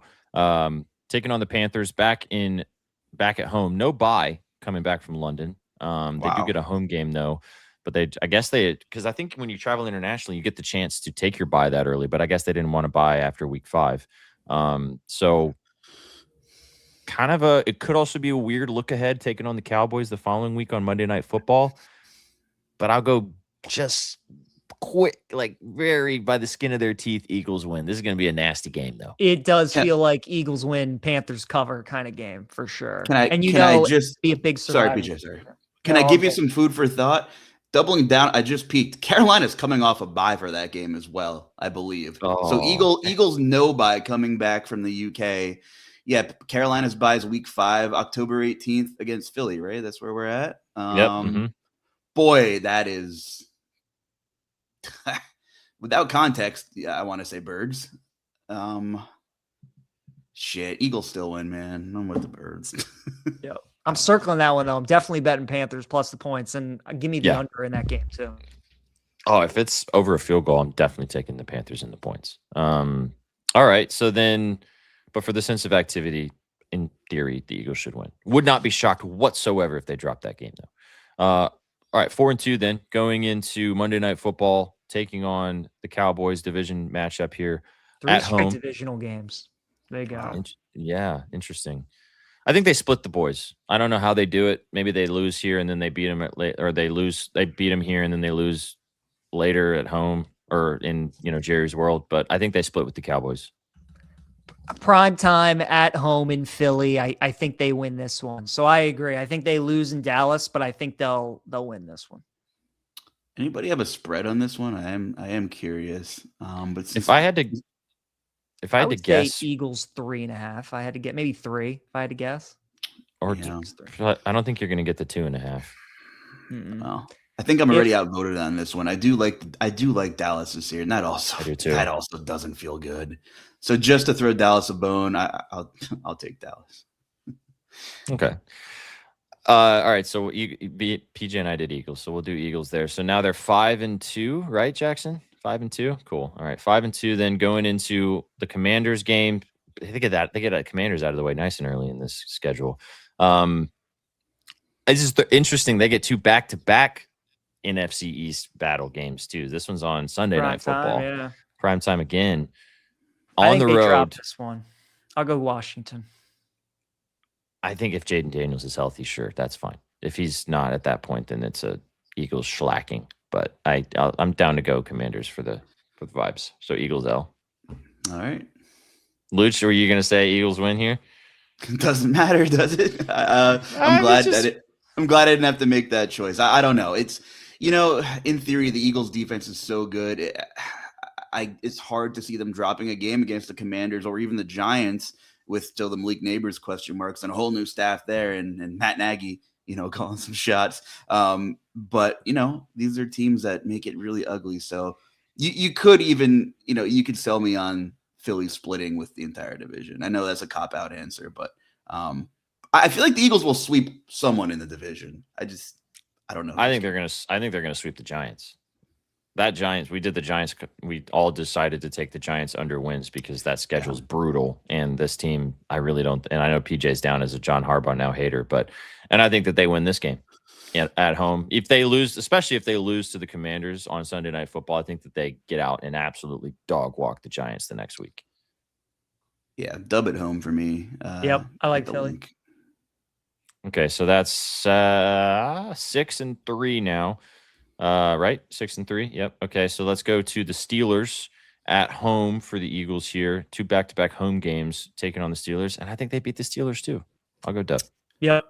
Taking on the Panthers back at home. No bye coming back from London. They do get a home game though. But because I think when you travel internationally, you get the chance to take your bye that early. But I guess they didn't want to bye after week 5. So kind of it could also be a weird look ahead taking on the Cowboys the following week on Monday Night Football. But I'll go just quick, like very by the skin of their teeth, Eagles win. This is going to be a nasty game, though. It does feel like Eagles win, Panthers cover kind of game for sure. Can I just be a big survivor. Sorry, PJ, sorry. Can I give you some food for thought? Doubling down, I just peeked. Carolina's coming off a bye for that game as well, I believe. So Eagles no bye coming back from the UK. Yeah, Carolina's bye is week 5, October 18th against Philly, right? That's where we're at. Yep. Boy, that is without context. Yeah, I want to say Birds. Shit, Eagles still win, man. I'm with the Birds. Yep. I'm circling that one, though. I'm definitely betting Panthers plus the points, and give me the under in that game, too. Oh, if it's over a field goal, I'm definitely taking the Panthers in the points. All right, so then, but for the sense of activity, in theory, the Eagles should win. Would not be shocked whatsoever if they dropped that game, though. All right, 4-2 then, going into Monday Night Football, taking on the Cowboys division matchup here 3 at straight home. divisional games. There you go. Yeah, interesting. I think they split the boys. I don't know how they do it. Maybe they lose here and then they beat them they beat them here and then they lose later at home or in, Jerry's world. But I think they split with the Cowboys. Prime time at home in Philly. I think they win this one. So I agree. I think they lose in Dallas, but I think they'll win this one. Anybody have a spread on this one? I am curious. But if I had to guess, Eagles 3.5. I had to get maybe 3. If I had to guess, or I don't think you're going to get the 2.5. Well, I think I'm already outvoted on this one. I do like Dallas this year, and that also doesn't feel good. So just to throw Dallas a bone, I'll take Dallas. Okay. All right. So PJ and I did Eagles, so we'll do Eagles there. So now they're 5-2, right, Jackson? 5-2. Cool. All right. 5-2. Then going into the Commanders game, they get Commanders out of the way nice and early in this schedule. It's just interesting. They get 2 back-to-back NFC East battle games too. This one's on Sunday Night Football. Prime time again. On the road. Drop this one. I'll go Washington. I think if Jaden Daniels is healthy, sure, that's fine. If he's not at that point, then it's a Eagles shellacking. But I'm down to go Commanders for the vibes. So Eagles L. All right. Luch, were you going to say Eagles win here? It doesn't matter, does it? I'm glad I didn't have to make that choice. I don't know. It's in theory, the Eagles defense is so good. It's hard to see them dropping a game against the Commanders or even the Giants with still the Malik Neighbors question marks and a whole new staff there, and Matt Nagy, calling some shots. But these are teams that make it really ugly. So you could even, you could sell me on Philly splitting with the entire division. I know that's a cop-out answer, but I feel like the Eagles will sweep someone in the division. I don't know. I think they're gonna sweep the Giants. We did the Giants. We all decided to take the Giants under wins because that schedule's brutal. And this team, I really don't. And I know PJ's down as a John Harbaugh now hater, and I think that they win this game at home. If they lose, especially if they lose to the Commanders on Sunday Night Football, I think that they get out and absolutely dog walk the Giants the next week. Yeah, dub at home for me. Yep, I like Philly. Link. Okay, so that's 6-3 now. Right? 6-3. Yep. Okay. So let's go to the Steelers at home for the Eagles here. 2 back-to-back home games taking on the Steelers. And I think they beat the Steelers too. I'll go Dub. Yep.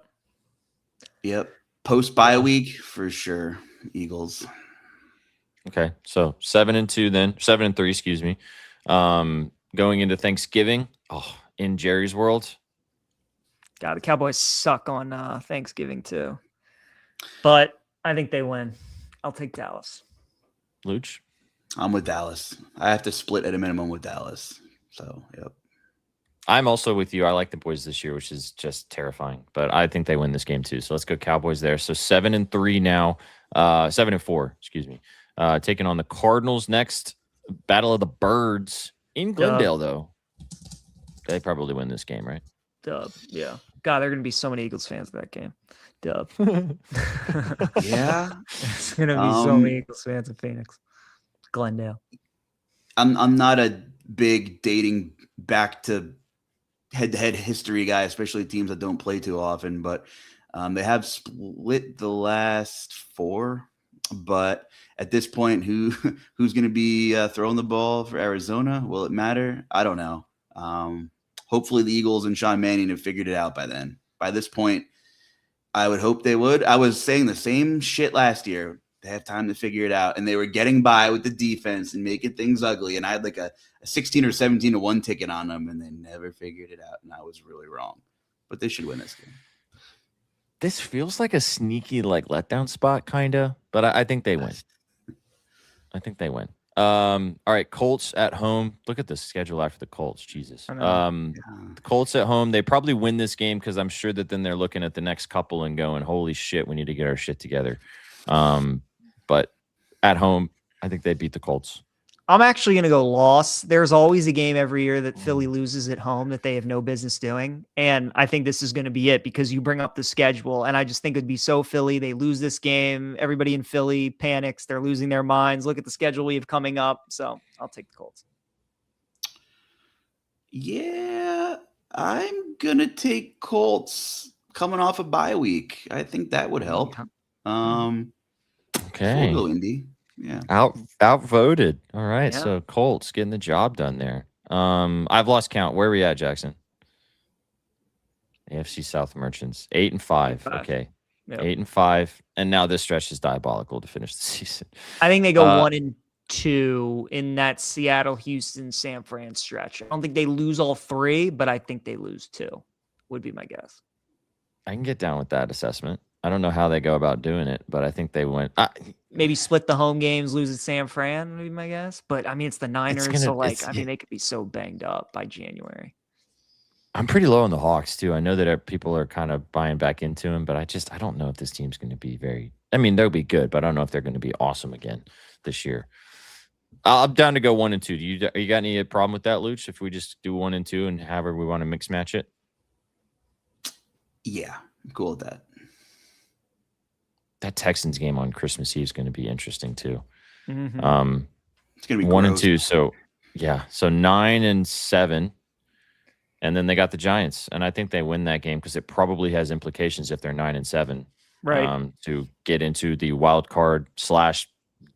Post-bye week for sure. Eagles. Okay. So 7-2 then. 7-3, excuse me. Going into Thanksgiving. Oh, in Jerry's world. God, the Cowboys suck on Thanksgiving too. But I think they win. I'll take Dallas. Luch? I'm with Dallas. I have to split at a minimum with Dallas. So, yep. I'm also with you. I like the boys this year, which is just terrifying. But I think they win this game too. So let's go Cowboys there. So 7-3 now. 7-4, excuse me. Taking on the Cardinals next. Battle of the Birds in Glendale, though. They probably win this game, right? Dub. Yeah. God, there are going to be so many Eagles fans at that game. Dub. Yeah. It's going to be so many Eagles fans in Phoenix. Glendale. I'm not a big dating back to head-to-head history guy, especially teams that don't play too often, but they have split the last 4. But at this point, who's going to be throwing the ball for Arizona? Will it matter? I don't know. Hopefully the Eagles and Sean Mannion have figured it out by then. By this point, I would hope they would. I was saying the same shit last year. They have time to figure it out, and they were getting by with the defense and making things ugly. And I had like a 16 or 17-1 ticket on them, and they never figured it out. And I was really wrong. But they should win this game. This feels like a sneaky letdown spot, kind of, but I think they win. I think they win. All right, Colts at home. Look at the schedule after the Colts. Jesus. The Colts at home. They probably win this game because I'm sure that then they're looking at the next couple and going, "Holy shit, we need to get our shit together." But at home, I think they beat the Colts. I'm actually going to go loss. There's always a game every year that Philly loses at home that they have no business doing. And I think this is going to be it because you bring up the schedule. And I just think it'd be so Philly. They lose this game. Everybody in Philly panics. They're losing their minds. Look at the schedule we have coming up. So I'll take the Colts. Yeah, I'm going to take Colts coming off a bye week. I think that would help. Okay. We'll go Indy. Yeah. Outvoted. All right. Yeah. So Colts getting the job done there. I've lost count. Where are we at, Jackson? AFC South Merchants. 8-5. Okay. Yep. 8-5. And now this stretch is diabolical to finish the season. I think they go 1-2 in that Seattle, Houston, San Fran stretch. I don't think they lose all 3, but I think they lose 2, would be my guess. I can get down with that assessment. I don't know how they go about doing it, but I think they went. Maybe split the home games, lose at San Fran, would be my guess. But I mean, it's the Niners, they could be so banged up by January. I'm pretty low on the Hawks too. I know that people are kind of buying back into him, but I don't know if this team's going to be very. I mean, they'll be good, but I don't know if they're going to be awesome again this year. I'm down to go 1-2. Do you got any problem with that, Luch? If we just do 1-2 and however we want to mix match it? Yeah, I'm cool with that. That Texans game on Christmas Eve is going to be interesting too. Mm-hmm. It's going to be 1-2. So yeah, so 9-7, and then they got the Giants, and I think they win that game because it probably has implications if they're 9-7, right? To get into the wild card /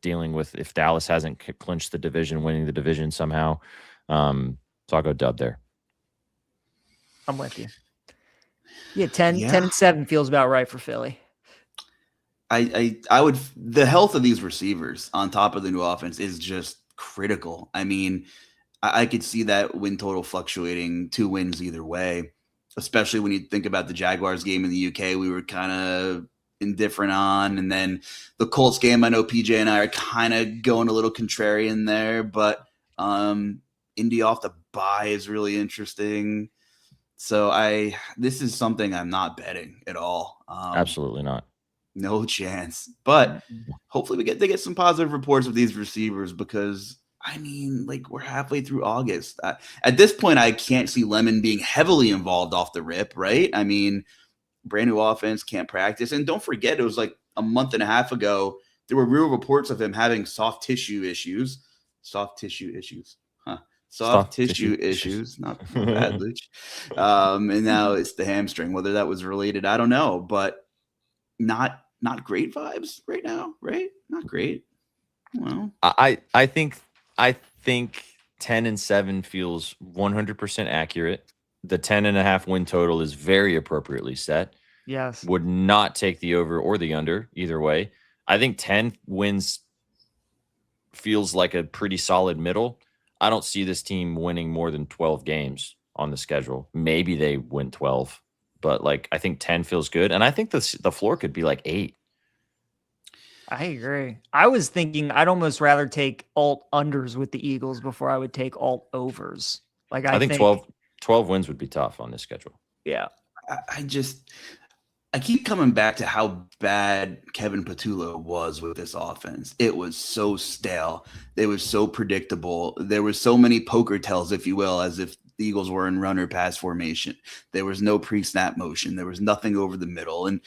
dealing with if Dallas hasn't clinched the division, winning the division somehow. So I'll go dub there. I'm with you. Yeah, 10-7 feels about right for Philly. I would. The health of these receivers on top of the new offense is just critical. I mean, I could see that win total fluctuating 2 wins either way, especially when you think about the Jaguars game in the UK. We were kind of indifferent on, and then the Colts game, I know PJ and I are kind of going a little contrarian there, but Indy off the bye is really interesting. So this is something I'm not betting at all. Absolutely not. No chance. But hopefully they get some positive reports of these receivers, because I mean, like, we're halfway through August. At this point, I can't see Lemon being heavily involved off the rip, right? I mean, brand new offense, can't practice. And don't forget, it was like a month and a half ago, there were real reports of him having soft tissue issues. Soft tissue issues. Soft tissue issues. Not bad, Luch. And now it's the hamstring. Whether that was related, I don't know. But not great vibes right now, right? Not great. Well, I think 10-7 feels 100% accurate. The 10.5 win total is very appropriately set. Yes. Would not take the over or the under either way. I think 10 wins feels like a pretty solid middle. I don't see this team winning more than 12 games on the schedule. Maybe they win 12, but like, I think 10 feels good. And I think the floor could be like 8. I agree. I was thinking I'd almost rather take alt unders with the Eagles before I would take alt overs. Like, I think 12 wins would be tough on this schedule. Yeah. I keep coming back to how bad Kevin Patullo was with this offense. It was so stale. It was so predictable. There were so many poker tells, if you will, as if the Eagles were in run or pass formation. There was no pre-snap motion. There was nothing over the middle. And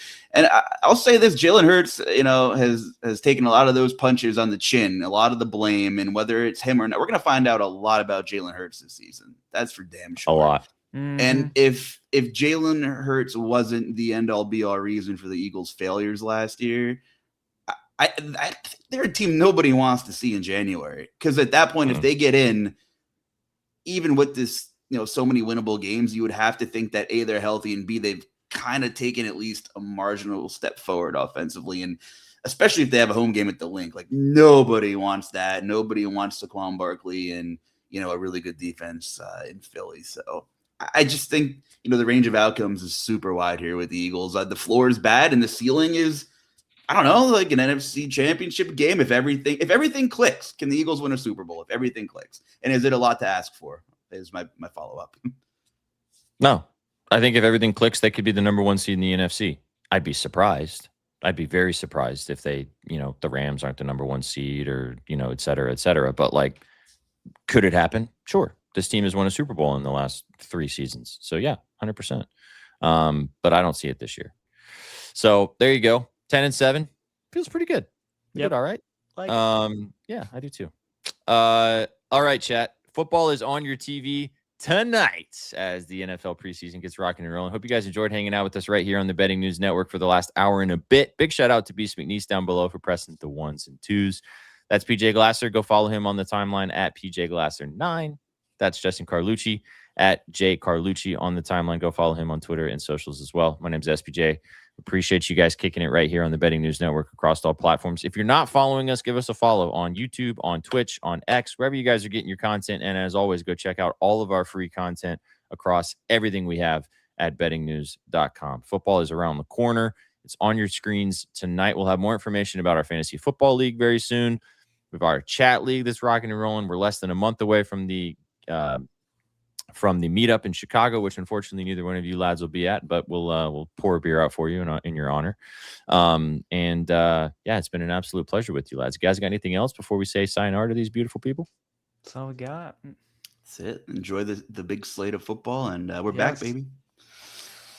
I'll say this, Jalen Hurts, has taken a lot of those punches on the chin, a lot of the blame, and whether it's him or not, we're going to find out a lot about Jalen Hurts this season. That's for damn sure. A lot. And if Jalen Hurts wasn't the end-all be-all reason for the Eagles' failures last year, they're a team nobody wants to see in January. Because at that point, if they get in, even with this, so many winnable games, you would have to think that A, they're healthy, and B, they've kind of taken at least a marginal step forward offensively. And especially if they have a home game at the Link, like, nobody wants that. Nobody wants Saquon Barkley and, a really good defense in Philly. So I just think, the range of outcomes is super wide here with the Eagles. The floor is bad and the ceiling is, I don't know, like an NFC championship game. If everything clicks, can the Eagles win a Super Bowl? If everything clicks. And is it a lot to ask for? Is my follow-up. No. I think if everything clicks, they could be the number 1 seed in the NFC. I'd be surprised. I'd be very surprised if they, the Rams aren't the number 1 seed or, et cetera, et cetera. But like, could it happen? Sure. This team has won a Super Bowl in the last 3 seasons. So yeah, 100%. But I don't see it this year. So there you go. 10-7 feels pretty good. Yep. Good, all right. Yeah, I do too. All right, chat. Football is on your TV tonight as the NFL preseason gets rocking and rolling. Hope you guys enjoyed hanging out with us right here on the Betting News Network for the last hour and a bit. Big shout out to Beast McNeese down below for pressing the 1s and 2s. That's PJ Glasser. Go follow him on the timeline at PJ Glasser 9. That's Justin Carlucci at J Carlucci on the timeline. Go follow him on Twitter and socials as well. My name's SPJ. Appreciate you guys kicking it right here on the Betting News Network across all platforms. If you're not following us, give us a follow on YouTube, on Twitch, on X, wherever you guys are getting your content. And as always, go check out all of our free content across everything we have at bettingnews.com. Football is around the corner. It's on your screens tonight. We'll have more information about our fantasy football league very soon. We have our chat league that's rocking and rolling. We're less than a month away from the meetup in Chicago, which unfortunately neither one of you lads will be at, but we'll pour a beer out for you in your honor. Yeah, it's been an absolute pleasure with you lads. You guys got anything else before we say sayonara to these beautiful people? That's all we got. That's it. Enjoy the big slate of football, and we're back, baby.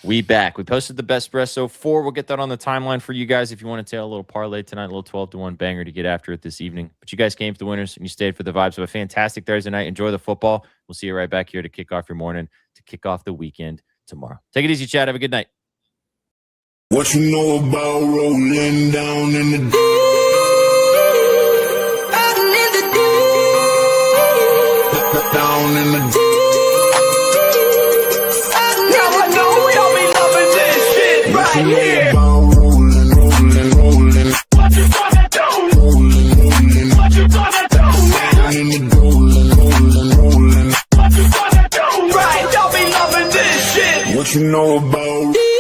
We back. We posted the Best Espresso 4. We'll get that on the timeline for you guys if you want to tail a little parlay tonight, a little 12-1 banger to get after it this evening. But you guys came for the winners, and you stayed for the vibes of a fantastic Thursday night. Enjoy the football. We'll see you right back here to kick off your morning, to kick off the weekend tomorrow. Take it easy, Chad. Have a good night. What you know about rolling down in the deep? Down in the deep. Right here. Rolling. What you gonna do? Rolling. What you gonna do? Down in the rolling. What you know about